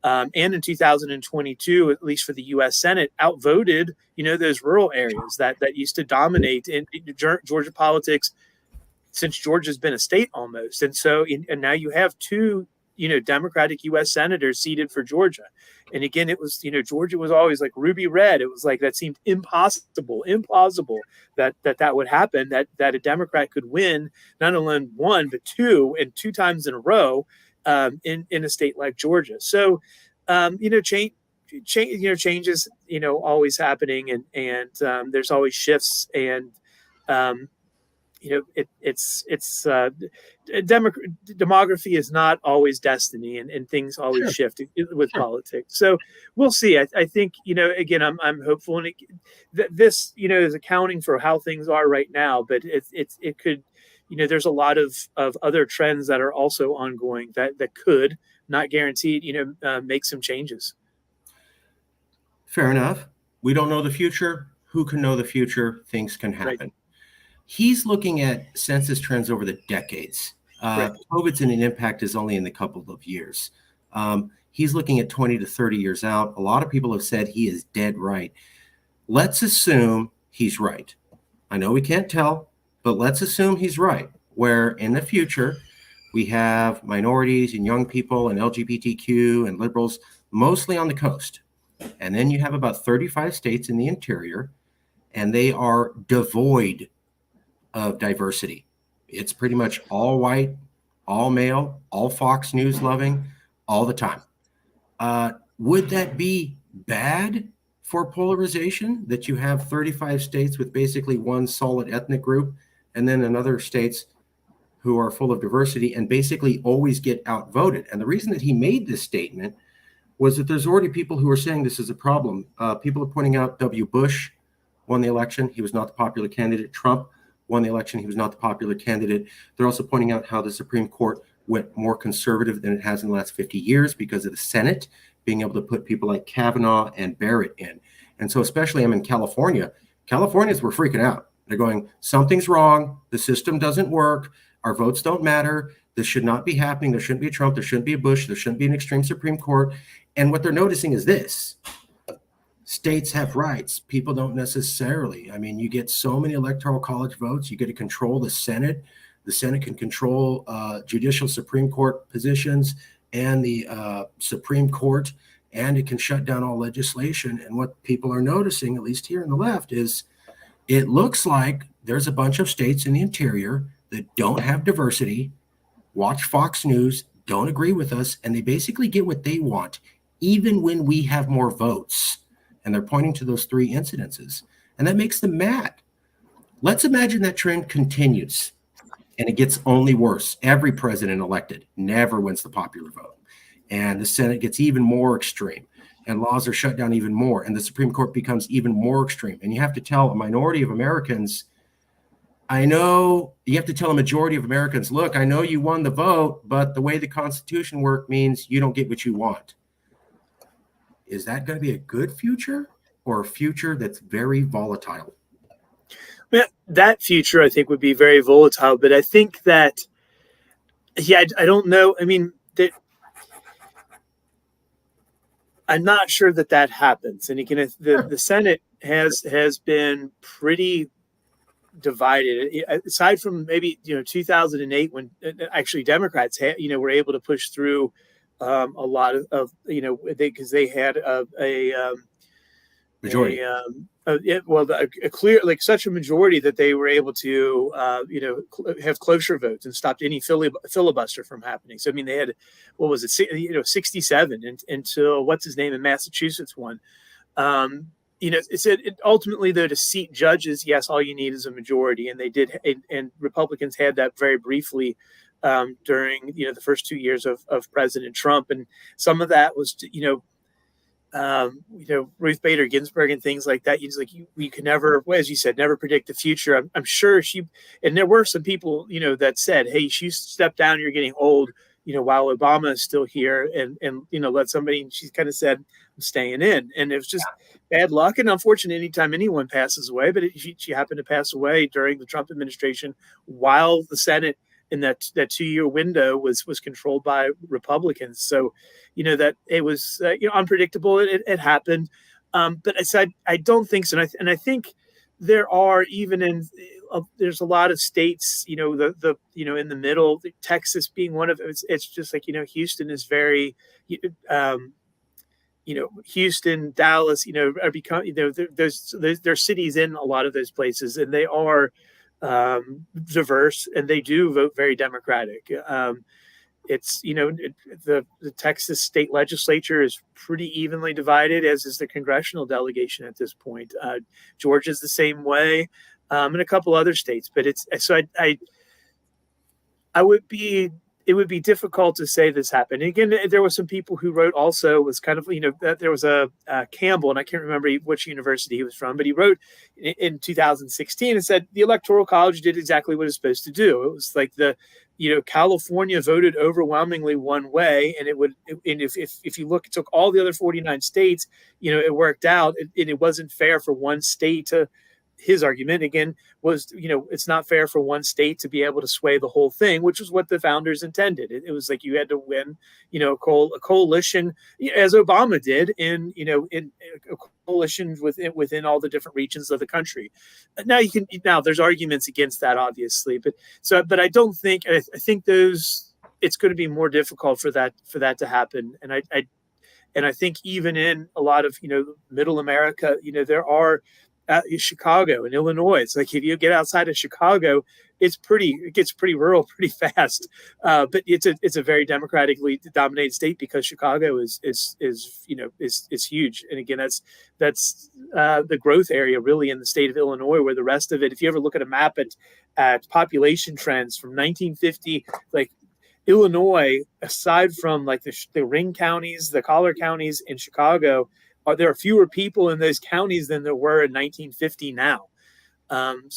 and in 2022, at least for the U.S. Senate, outvoted those rural areas that used to dominate in Georgia politics since Georgia's been a state almost. And so, and now you have two, Democratic U.S. senators seated for Georgia. And again, it was, Georgia was always like ruby red. It was like, that seemed implausible that would happen, that a Democrat could win not only one, but two times in a row in a state like Georgia. So, changes, always happening, and there's always shifts, and, demography is not always destiny, and things always shift with politics. So we'll see. I think, again, I'm hopeful, and that this, is accounting for how things are right now, but it could, there's a lot of other trends that are also ongoing that could, not guaranteed, make some changes. Fair enough. We don't know the future. Who can know the future? Things can happen. Right. He's looking at census trends over the decades. Right. COVID's an impact is only in a couple of years. He's looking at 20 to 30 years out. A lot of people have said he is dead right. Let's assume he's right. I know we can't tell, but let's assume he's right, where in the future we have minorities and young people and LGBTQ and liberals mostly on the coast. And then you have about 35 states in the interior, and they are devoid of diversity. It's pretty much all white, all male, all Fox News loving, all the time. Would that be bad for polarization, that you have 35 states with basically one solid ethnic group and then in other states who are full of diversity and basically always get outvoted. And the reason that he made this statement was that there's already people who are saying this is a problem. People are pointing out W. Bush won the election. He was not the popular candidate. Trump won the election. He was not the popular candidate. They're also pointing out how the Supreme Court went more conservative than it has in the last 50 years because of the Senate being able to put people like Kavanaugh and Barrett in. And so especially I'm in California. Californians were freaking out. They're going, something's wrong. The system doesn't work. Our votes don't matter. This should not be happening. There shouldn't be a Trump. There shouldn't be a Bush. There shouldn't be an extreme Supreme Court. And what they're noticing is this. States have rights. People don't necessarily. I mean, you get so many electoral college votes. You get to control the Senate. The Senate can control judicial Supreme Court positions and the Supreme Court, and it can shut down all legislation. And what people are noticing, at least here on the left, is it looks like there's a bunch of states in the interior that don't have diversity, watch Fox News, don't agree with us, and they basically get what they want, even when we have more votes. And they're pointing to those three incidences. And that makes them mad. Let's imagine that trend continues and it gets only worse. Every president elected never wins the popular vote. And the Senate gets even more extreme. And laws are shut down even more. And the Supreme Court becomes even more extreme. And you have to tell a minority of Americans, I know you have to tell a majority of Americans, look, I know you won the vote, but the way the Constitution works means you don't get what you want. Is that going to be a good future or a future that's very volatile? Yeah, that future, I think, would be very volatile. But I think that, yeah, I don't know. I mean, I'm not sure that happens. And again, the Senate has been pretty divided, aside from maybe 2008 when actually Democrats were able to push through a lot of because they had a majority. A clear, like, such a majority that they were able to have cloture votes and stopped any filibuster from happening. So I mean, they had, what was it, 67 until what's his name in Massachusetts won. It said ultimately, though, to seat judges, yes, all you need is a majority, and they did, and Republicans had that very briefly during the first 2 years of President Trump, and some of that was Ruth Bader Ginsburg and things like that. You can never, as you said, never predict the future. I'm sure and there were some people that said, hey, she stepped down, you're getting old, while Obama is still here, and let somebody. And she kind of said, I'm staying in, and it was just bad luck and unfortunate anytime anyone passes away. But she happened to pass away during the Trump administration while the Senate in that 2-year window was controlled by Republicans. So, that it was unpredictable. It happened, but I don't think so. And I think there are there's a lot of states, in the middle, Texas being one of it. It's just like Houston is very, Houston, Dallas, are become there's cities in a lot of those places, and they are diverse, and they do vote very Democratic. It's the Texas state legislature is pretty evenly divided, as is the congressional delegation at this point. Georgia's the same way, and a couple other states. But it would be difficult to say this happened. And again, there were some people who wrote also, was kind of, that there was a Campbell, and I can't remember which university he was from, but he wrote in 2016 and said the Electoral College did exactly what it's supposed to do. It was like California voted overwhelmingly one way, and if you look, it took all the other 49 states, it worked out, and it wasn't fair for one state to. His argument again was, it's not fair for one state to be able to sway the whole thing, which was what the founders intended. It was like you had to win, a coalition, as Obama did in a coalition within all the different regions of the country. Now there's arguments against that, obviously, but I don't think, I think it's going to be more difficult for that to happen. And I think even in a lot of, middle America, there are Chicago and Illinois. It's like if you get outside of Chicago, it gets pretty rural pretty fast. But it's a very democratically dominated state because Chicago is huge. And again, that's the growth area really in the state of Illinois, where the rest of it, if you ever look at a map at population trends from 1950, like Illinois, aside from like the ring counties, the collar counties in Chicago, there are fewer people in those counties than there were in 1950 now. And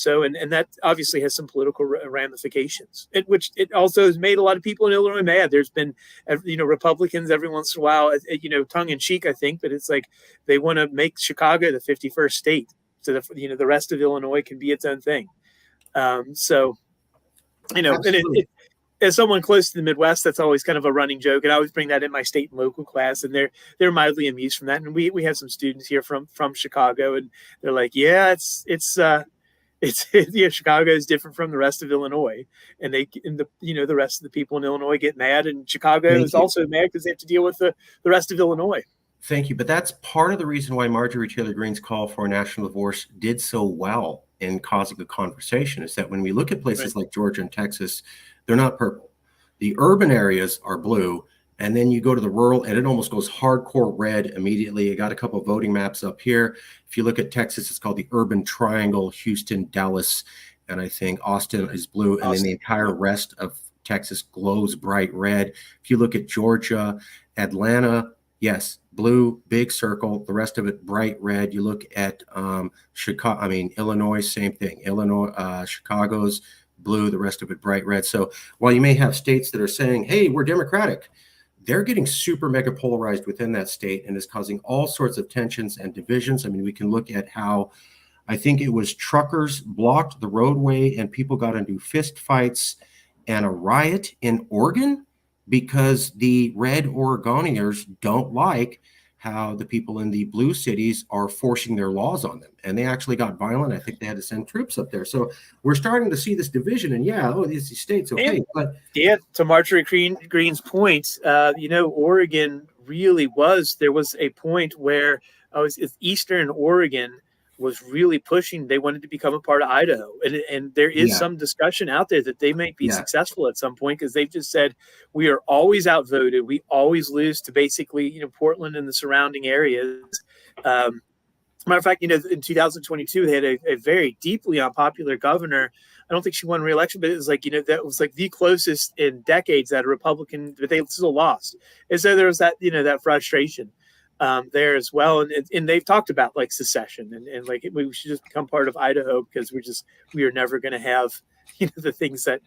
that obviously has some political ramifications, which it also has made a lot of people in Illinois mad. There's been, Republicans every once in a while, tongue in cheek, I think, but it's like they want to make Chicago the 51st state, so the rest of Illinois can be its own thing. As someone close to the Midwest, that's always kind of a running joke, and I always bring that in my state and local class, and they're mildly amused from that. And we have some students here from Chicago, and they're like, yeah, Chicago is different from the rest of Illinois, and the rest of the people in Illinois get mad, and Chicago is also mad because they have to deal with the rest of Illinois. Thank you, but that's part of the reason why Marjorie Taylor Greene's call for national divorce did so well in causing a conversation, is that when we look at places like Georgia and Texas, they're not purple. The urban areas are blue, and then you go to the rural, and it almost goes hardcore red immediately. You got a couple of voting maps up here. If you look at Texas, it's called the Urban Triangle: Houston, Dallas, and I think Austin is blue, and then the entire rest of Texas glows bright red. If you look at Georgia, Atlanta, yes, blue, big circle. The rest of it bright red. You look at Illinois, same thing. Chicago's blue, the rest of it bright red. So while you may have states that are saying, hey, we're Democratic, they're getting super mega polarized within that state, and is causing all sorts of tensions and divisions. I mean, we can look at how, I think it was truckers blocked the roadway and people got into fist fights and a riot in Oregon because the red Oregonians don't like how the people in the blue cities are forcing their laws on them. And they actually got violent. I think they had to send troops up there. So we're starting to see this division, and these states, okay. To Marjorie Greene's point, Oregon really there was a point where Eastern Oregon was really pushing. They wanted to become a part of Idaho. And there is some discussion out there that they might be successful at some point, because they've just said, we are always outvoted. We always lose to basically, Portland and the surrounding areas. Matter of fact, in 2022, they had a very deeply unpopular governor. I don't think she won re-election, but it was like, that was like the closest in decades that a Republican, but they still lost. And so there was that, that frustration there as well. And they've talked about like secession and like we should just become part of Idaho, because we are never going to have, the things that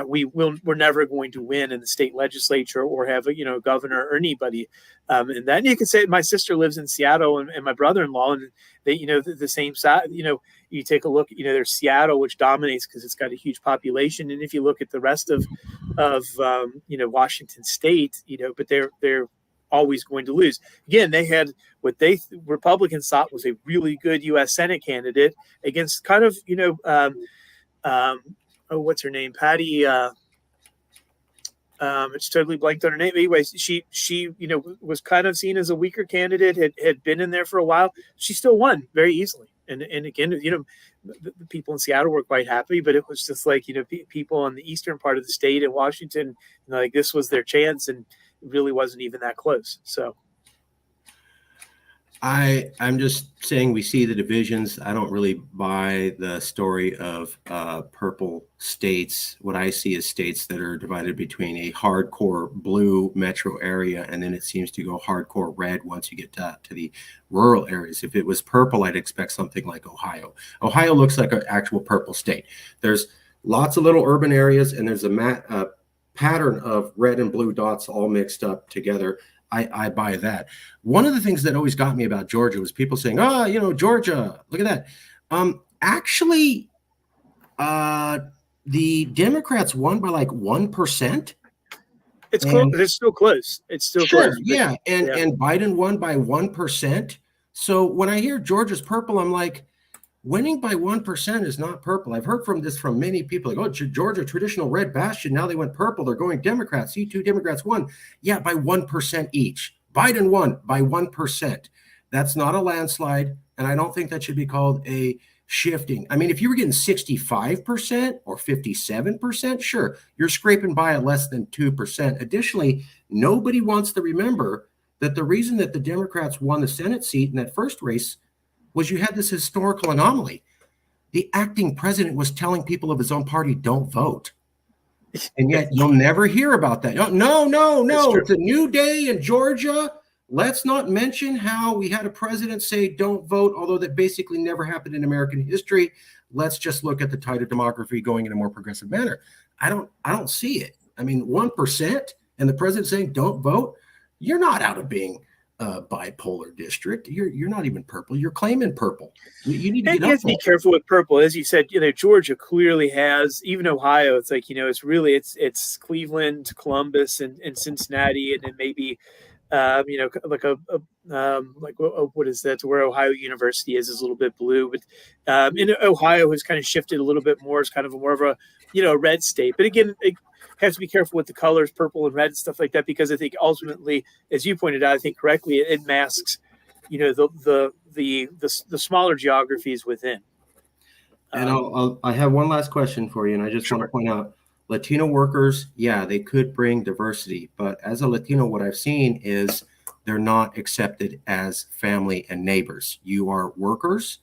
we're never going to win in the state legislature or have a governor or anybody. And then you could say my sister lives in Seattle and my brother-in-law, and they, the same side, you take a look, there's Seattle, which dominates because it's got a huge population. And if you look at the rest of Washington state, but they're always going to lose. Again, they had what Republicans thought was a really good U.S. Senate candidate against kind of, what's her name? Patty. It's totally blanked on her name. Anyways, she was kind of seen as a weaker candidate, had been in there for a while. She still won very easily. And again, the people in Seattle were quite happy, but it was just like, people on the eastern part of the state in Washington, like this was their chance, and it really wasn't even that close. So I'm just saying we see the divisions. I don't really buy the story of purple states. What I see is states that are divided between a hardcore blue metro area, and then it seems to go hardcore red once you get to the rural areas. If it was purple, I'd expect something like Ohio. Ohio looks like an actual purple state. There's lots of little urban areas, and there's a pattern of red and blue dots all mixed up together. I buy that. One of the things that always got me about Georgia was people saying, Georgia, look at that. Actually, the Democrats won by like 1%. It's close. It's still close. It's still close. Yeah. And Biden won by 1%. So when I hear Georgia's purple, I'm like, winning by 1% is not purple. I've heard from many people like, Georgia, traditional red bastion. Now they went purple. They're going Democrats. See, 2 Democrats won. Yeah, by 1% each. Biden won by 1%. That's not a landslide. And I don't think that should be called a shifting. I mean, if you were getting 65% or 57%, sure, you're scraping by at less than 2%. Additionally, nobody wants to remember that the reason that the Democrats won the Senate seat in that first race was you had this historical anomaly. The acting president was telling people of his own party, don't vote. And yet you'll never hear about that. No. It's a new day in Georgia. Let's not mention how we had a president say don't vote, although that basically never happened in American history. Let's just look at the tide of demography going in a more progressive manner. I don't see it. I mean, 1% and the president saying don't vote, you're not out of being a bipolar district. You're not even purple. You're claiming purple. You need to get you have to be careful with purple. As you said, Georgia clearly has, even Ohio, it's like, it's really, it's Cleveland, Columbus, and Cincinnati, and then maybe, what is that? Where Ohio University is a little bit blue, but in Ohio has kind of shifted a little bit more. It's kind of more of a, a red state. But again, it has to be careful with the colors, purple and red and stuff like that, because I think ultimately, as you pointed out, I think correctly, it masks, the smaller geographies within. And I have one last question for you, and I just want to point out, Latino workers, yeah, they could bring diversity, but as a Latino, what I've seen is they're not accepted as family and neighbors. You are workers,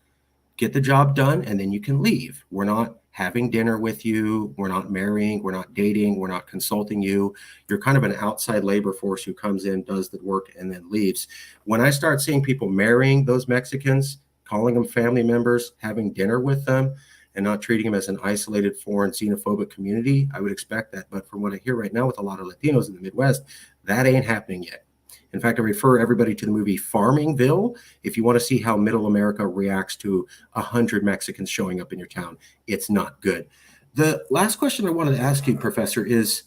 get the job done, and then you can leave. We're not having dinner with you. We're not marrying. We're not dating. We're not consulting you. You're kind of an outside labor force who comes in, does the work, and then leaves. When I start seeing people marrying those Mexicans, calling them family members, having dinner with them, and not treating them as an isolated, foreign, xenophobic community, I would expect that. But from what I hear right now with a lot of Latinos in the Midwest, that ain't happening yet. In fact, I refer everybody to the movie Farmingville if you want to see how middle America reacts to 100 Mexicans showing up in your town. It's not good. The last question I wanted to ask you, Professor, is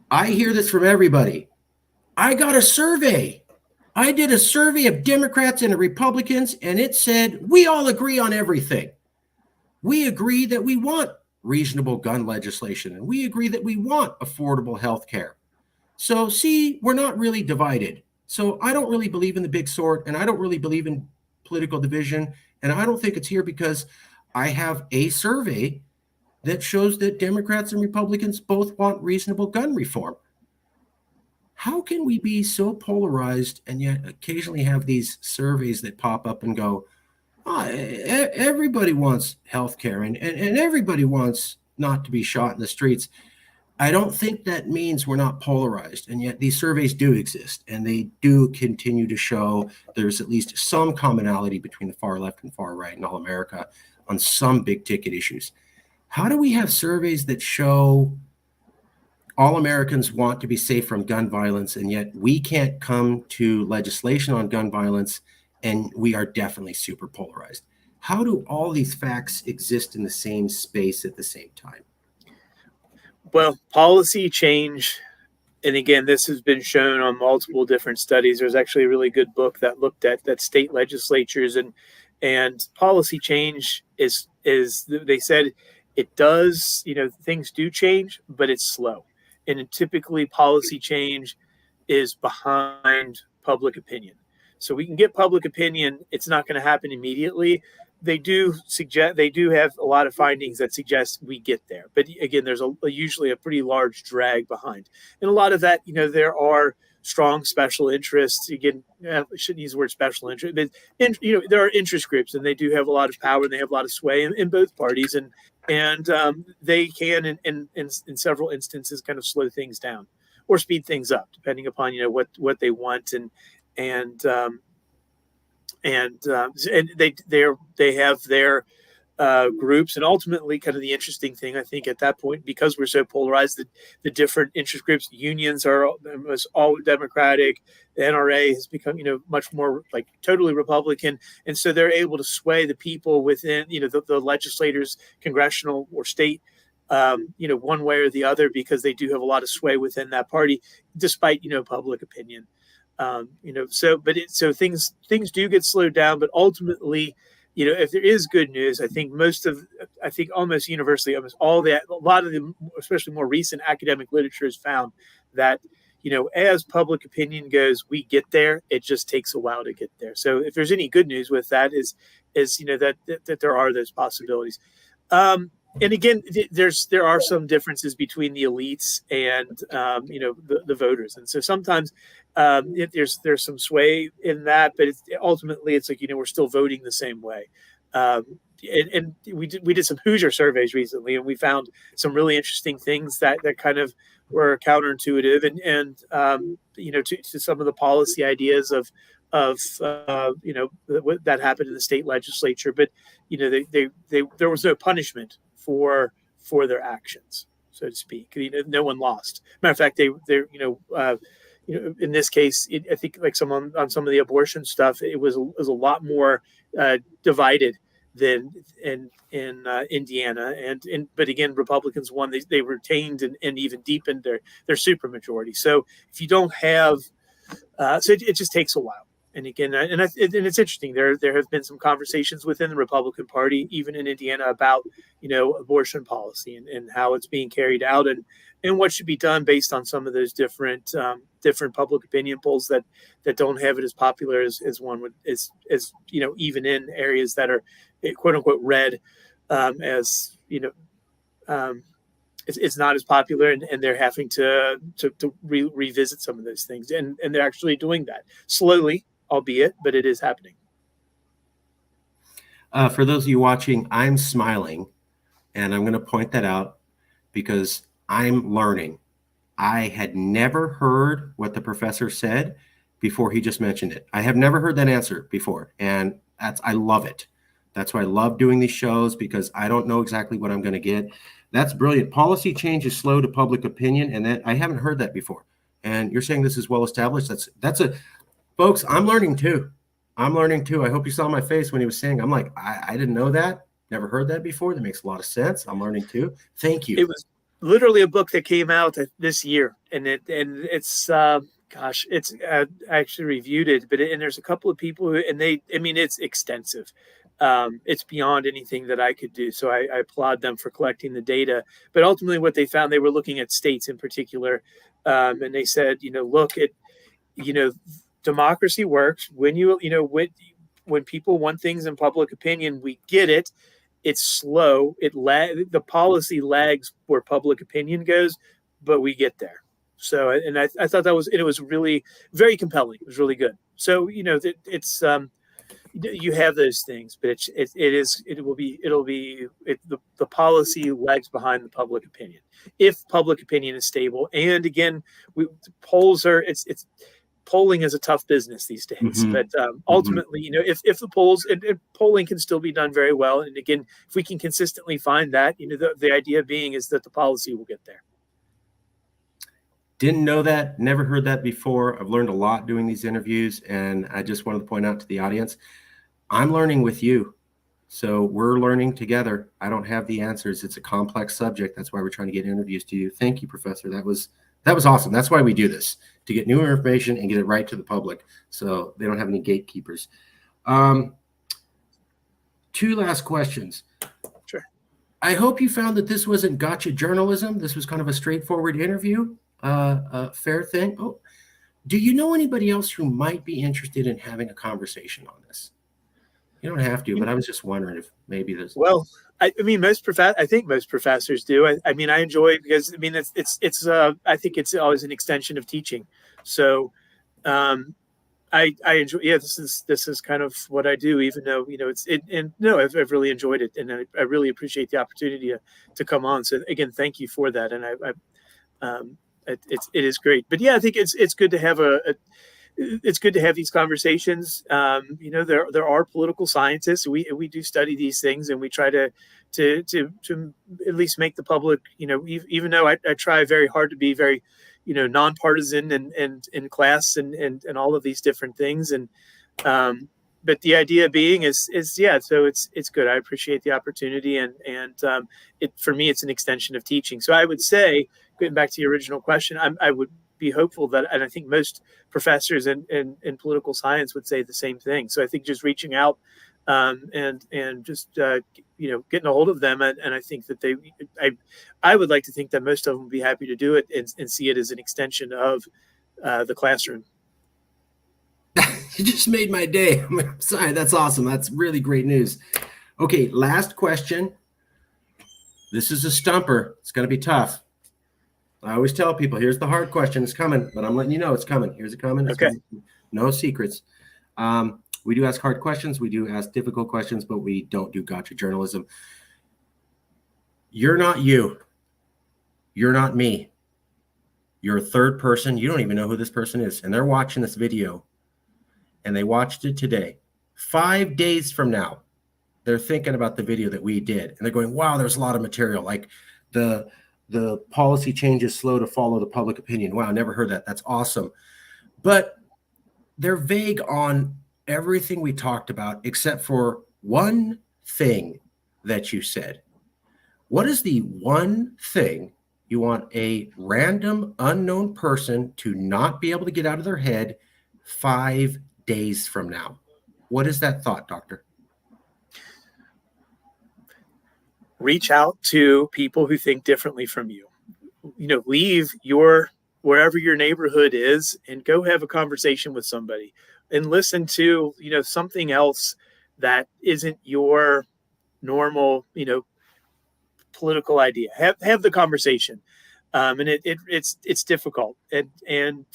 I hear this from everybody. I got a survey. I did a survey of Democrats and Republicans, and it said we all agree on everything. We agree that we want reasonable gun legislation, and we agree that we want affordable health care. So, see, we're not really divided. So I don't really believe in the big sword, and I don't really believe in political division, and I don't think it's here because I have a survey that shows that Democrats and Republicans both want reasonable gun reform. How can we be so polarized and yet occasionally have these surveys that pop up and go, everybody wants health care and everybody wants not to be shot in the streets? I don't think that means we're not polarized, and yet these surveys do exist, and they do continue to show there's at least some commonality between the far left and far right in all America on some big ticket issues. How do we have surveys that show all Americans want to be safe from gun violence, and yet we can't come to legislation on gun violence, and we are definitely super polarized? How do all these facts exist in the same space at the same time? Well, policy change, and again, this has been shown on multiple different studies. There's actually a really good book that looked at that state legislatures and policy change is they said it does, things do change, but it's slow. And typically policy change is behind public opinion. So we can get public opinion. It's not going to happen immediately. They do have a lot of findings that suggest we get there. But again, there's usually a pretty large drag behind. And a lot of that, there are strong special interests. Again, I shouldn't use the word special interest, but there are interest groups, and they do have a lot of power, and they have a lot of sway in both parties, and they can, in several instances, kind of slow things down or speed things up, depending upon what they want and they have their groups, and ultimately, kind of the interesting thing, I think, at that point, because we're so polarized, the different interest groups, unions are almost all Democratic. The NRA has become, much more like totally Republican, and so they're able to sway the people within, the legislators, congressional or state, one way or the other, because they do have a lot of sway within that party, despite public opinion. So things do get slowed down, but ultimately, if there is good news, I think almost universally, a lot of the, especially more recent academic literature has found that, as public opinion goes, we get there. It just takes a while to get there. So if there's any good news with that is that there are those possibilities. And again, there are some differences between the elites and the voters, and so sometimes there's some sway in that, but ultimately it's like we're still voting the same way. And we did some Hoosier surveys recently, and we found some really interesting things that kind of were counterintuitive, and to some of the policy ideas of what that happened in the state legislature, but there was no punishment for their actions, so to speak. No one lost. Matter of fact, in this case, I think like on some of the abortion stuff, it was a lot more divided than in Indiana, but again, Republicans won. They retained and even deepened their supermajority. So if you don't have, so it just takes a while. And again, and it's interesting. There have been some conversations within the Republican Party, even in Indiana, about abortion policy and how it's being carried out, and what should be done based on some of those different public opinion polls that don't have it as popular as one would, as even in areas that are quote unquote red, as it's not as popular, and they're having to revisit some of those things, and they're actually doing that slowly, albeit, but it is happening. For those of you watching, I'm smiling, and I'm going to point that out because I'm learning. I had never heard what the professor said before he just mentioned it. I have never heard that answer before, and I love it. That's why I love doing these shows, because I don't know exactly what I'm going to get. That's brilliant. Policy change is slow to public opinion, and that I haven't heard that before. And you're saying this is well established. Folks, I'm learning too. I hope you saw my face when he was saying, I'm like, I didn't know that. Never heard that before. That makes a lot of sense. I'm learning too. Thank you. It was literally a book that came out this year, and it's it's I actually reviewed it, and there's a couple of people who, it's extensive. It's beyond anything that I could do. So I applaud them for collecting the data. But ultimately what they found, they were looking at states in particular. And they said, look at, democracy works when when people want things in public opinion, we get it. It's slow. The policy lags where public opinion goes, but we get there. So, and I thought it was really very compelling. It was really good. So, it's, you have those things, but the policy lags behind the public opinion. If public opinion is stable, and again, polling is a tough business these days, Mm-hmm. but ultimately, if the polls and polling can still be done very well, and again, if we can consistently find that, the idea being is that the policy will get there. Didn't know that, never heard that before. I've learned a lot doing these interviews, and I just wanted to point out to the audience, I'm learning with you. So we're learning together. I don't have the answers. It's a complex subject. That's why we're trying to get interviews to you. Thank you, Professor. That was awesome. That's why we do this, to get new information and get it right to the public so they don't have any gatekeepers. 2 last questions. Sure. I hope you found that this wasn't gotcha journalism. This was kind of a straightforward interview, fair thing. Oh, do you know anybody else who might be interested in having a conversation on this? You don't have to, but I was just wondering if maybe there's. Well, I think most professors do. I enjoy it because it's I think it's always an extension of teaching. So, I enjoy. Yeah, this is kind of what I do. Even though I've really enjoyed it, and I really appreciate the opportunity to come on. So again, thank you for that. And it is great. But yeah, I think it's good to have it's good to have these conversations. There are political scientists. We do study these things, and we try to at least make the public, even though I try very hard to be very, nonpartisan and in class and all of these different things. And but the idea being is yeah. So it's good. I appreciate the opportunity, and for me, it's an extension of teaching. So I would say, getting back to your original question, I would be hopeful that, and I think most professors in political science would say the same thing. So I think just reaching out and just getting a hold of them, and I think that I would like to think that most of them would be happy to do it and see it as an extension of the classroom. You just made my day. I'm sorry. That's awesome. That's really great news. Okay, last question. This is a stumper. It's going to be tough. I always tell people, here's the hard question. It's coming, but I'm letting you know it's coming. Here's it coming. It's Okay. coming. No secrets. We do ask hard questions. We do ask difficult questions, but we don't do gotcha journalism. You're not you. You're not me. You're a third person. You don't even know who this person is. And they're watching this video, and they watched it today. 5 days from now, they're thinking about the video that we did, and they're going, wow, there's a lot of material. Like the policy change is slow to follow the public opinion. Wow, I never heard that. That's awesome. But they're vague on everything we talked about except for one thing that you said. What is the one thing you want a random unknown person to not be able to get out of their head 5 days from now? What is that thought, Doctor? Reach out to people who think differently from you. Leave wherever your neighborhood is and go have a conversation with somebody and listen to, something else that isn't your normal, political idea. Have the conversation. And it's difficult. And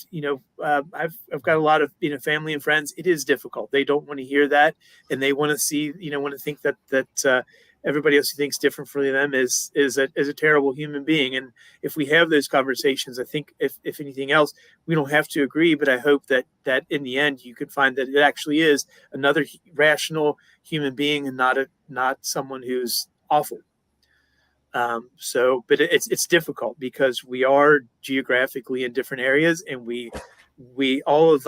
I've got a lot of, family and friends. It is difficult. They don't want to hear that. And they want to see, want to think that everybody else who thinks different from them is a terrible human being. And if we have those conversations, I think if anything else, we don't have to agree, but I hope that in the end you could find that it actually is another rational human being and not someone who's awful. But it's difficult because we are geographically in different areas, and we all of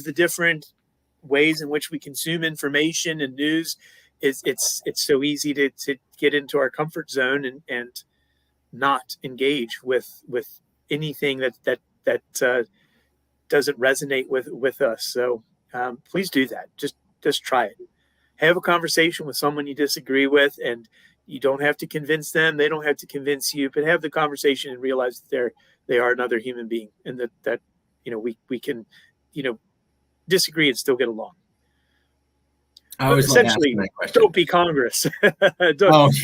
the different ways in which we consume information and news. It's so easy to get into our comfort zone and not engage with anything that doesn't resonate with us. So please do that. Just try it. Have a conversation with someone you disagree with, and you don't have to convince them. They don't have to convince you, but have the conversation and realize that they are another human being, and that we can disagree and still get along. I always essentially, that question. Don't be Congress. don't.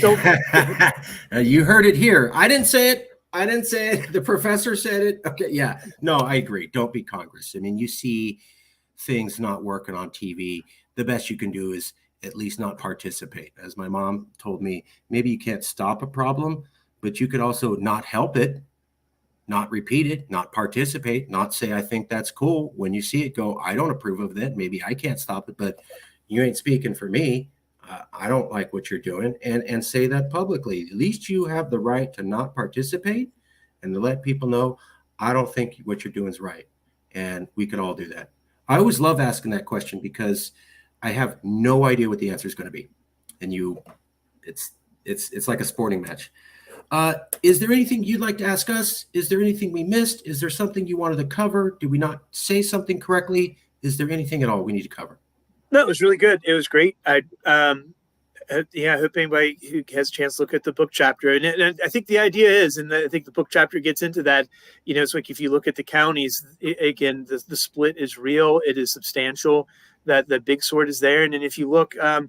You heard it here. I didn't say it. The professor said it. Okay, yeah. No, I agree. Don't be Congress. I mean, you see things not working on TV. The best you can do is at least not participate. As my mom told me, maybe you can't stop a problem, but you could also not help it, not repeat it, not participate, not say, I think that's cool. When you see it, go, I don't approve of that. Maybe I can't stop it, but you ain't speaking for me. I don't like what you're doing, and say that publicly. At least you have the right to not participate and to let people know, I don't think what you're doing is right. And we could all do that. I always love asking that question because I have no idea what the answer is going to be. And it's like a sporting match. Is there anything you'd like to ask us? Is there anything we missed? Is there something you wanted to cover? Did we not say something correctly? Is there anything at all we need to cover? No, it was really good. It was great. I hope anybody who has a chance to look at the book chapter. And I think the idea is, and I think the book chapter gets into that, it's like if you look at the counties, again, the split is real. It is substantial. That the big sword is there. And then if you look, I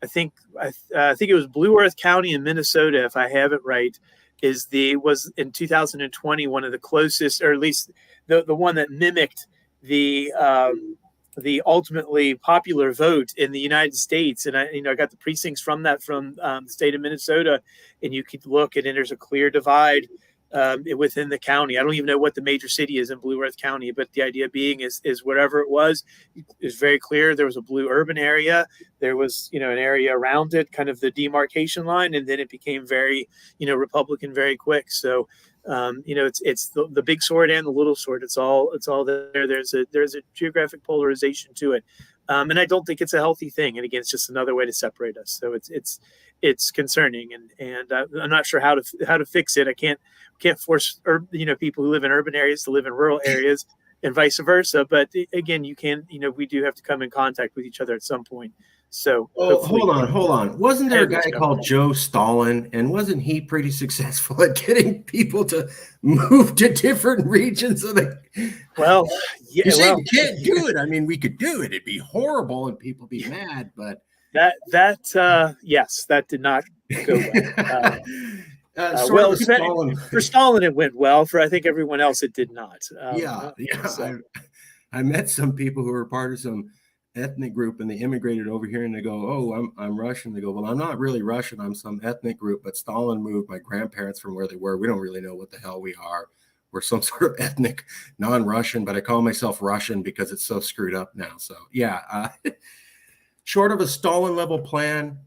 think it was Blue Earth County in Minnesota, if I have it right, was in 2020 one of the closest, or at least the one that mimicked the ultimately popular vote in the United States. And I got the precincts from the state of Minnesota, and you could look and there's a clear divide within the county. I don't even know what the major city is in Blue Earth County, but the idea being is whatever it was, is very clear. There was a blue urban area. There was, an area around it, kind of the demarcation line. And then it became very, Republican very quick. So, it's the big sword and the little sword. It's all there. There's a geographic polarization to it. And I don't think it's a healthy thing. And again, it's just another way to separate us. So it's concerning, and I'm not sure how to fix it. I can't force people who live in urban areas to live in rural areas, and vice versa. But again, you can we do have to come in contact with each other at some point. So Oh, hopefully, hold on. Wasn't there a and guy it's going. called Joe Stalin, and wasn't he pretty successful at getting people to move to different regions of the? Well, You yeah, say well, we can't do it. I mean, we could do it. It'd be horrible, and people be mad. But yes, that did not go well. sort of Well, a Stalin. for Stalin, it went well. For I think everyone else, it did not. Yeah, yeah. So I met some people who were part of some ethnic group, and they immigrated over here, and they go, "Oh, I'm Russian." They go, "Well, I'm not really Russian. I'm some ethnic group, but Stalin moved my grandparents from where they were. We don't really know what the hell we are. We're some sort of ethnic non-Russian, but I call myself Russian because it's so screwed up now." So yeah, short of a Stalin level plan,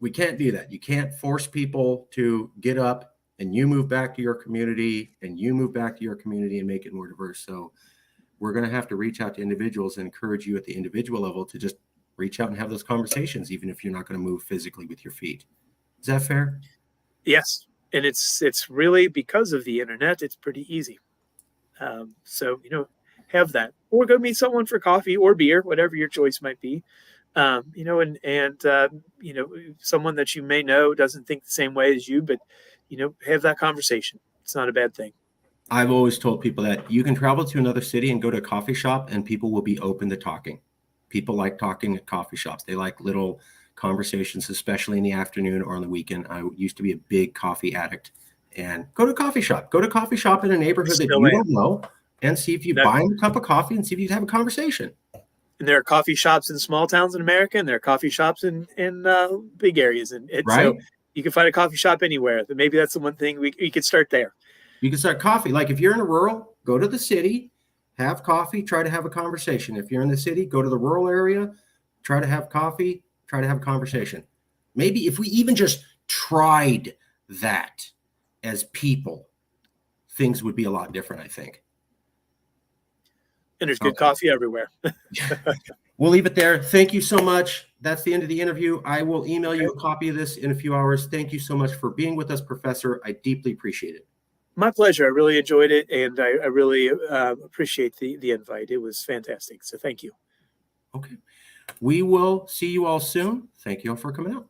we can't do that. You can't force people to get up and you move back to your community and you move back to your community and make it more diverse. So we're going to have to reach out to individuals and encourage you at the individual level to just reach out and have those conversations, even if you're not going to move physically with your feet. Is that fair? yes, and it's really because of the internet. It's pretty easy. So have that, or go meet someone for coffee or beer, whatever your choice might be. And someone that you may know doesn't think the same way as you, but have that conversation. It's not a bad thing. I've always told people that you can travel to another city and go to a coffee shop and people will be open to talking. People like talking at coffee shops. They like little conversations, especially in the afternoon or on the weekend. I used to be a big coffee addict, and go to a coffee shop. Go to a coffee shop in a neighborhood that you don't know and see if you buy a cup of coffee and see if you have a conversation. And there are coffee shops in small towns in America, and there are coffee shops in big areas. And right? So you can find a coffee shop anywhere. But maybe that's the one thing we could start there. You can start coffee. Like if you're in a rural, go to the city, have coffee, try to have a conversation. If you're in the city, go to the rural area, try to have coffee, try to have a conversation. Maybe if we even just tried that as people, things would be a lot different, I think. And there's good coffee everywhere. We'll leave it there. Thank you so much. That's the end of the interview. I will email you a copy of this in a few hours. Thank you so much for being with us, Professor. I deeply appreciate it. My pleasure. I really enjoyed it, and I really appreciate the invite. It was fantastic. So thank you. Okay. We will see you all soon. Thank you all for coming out.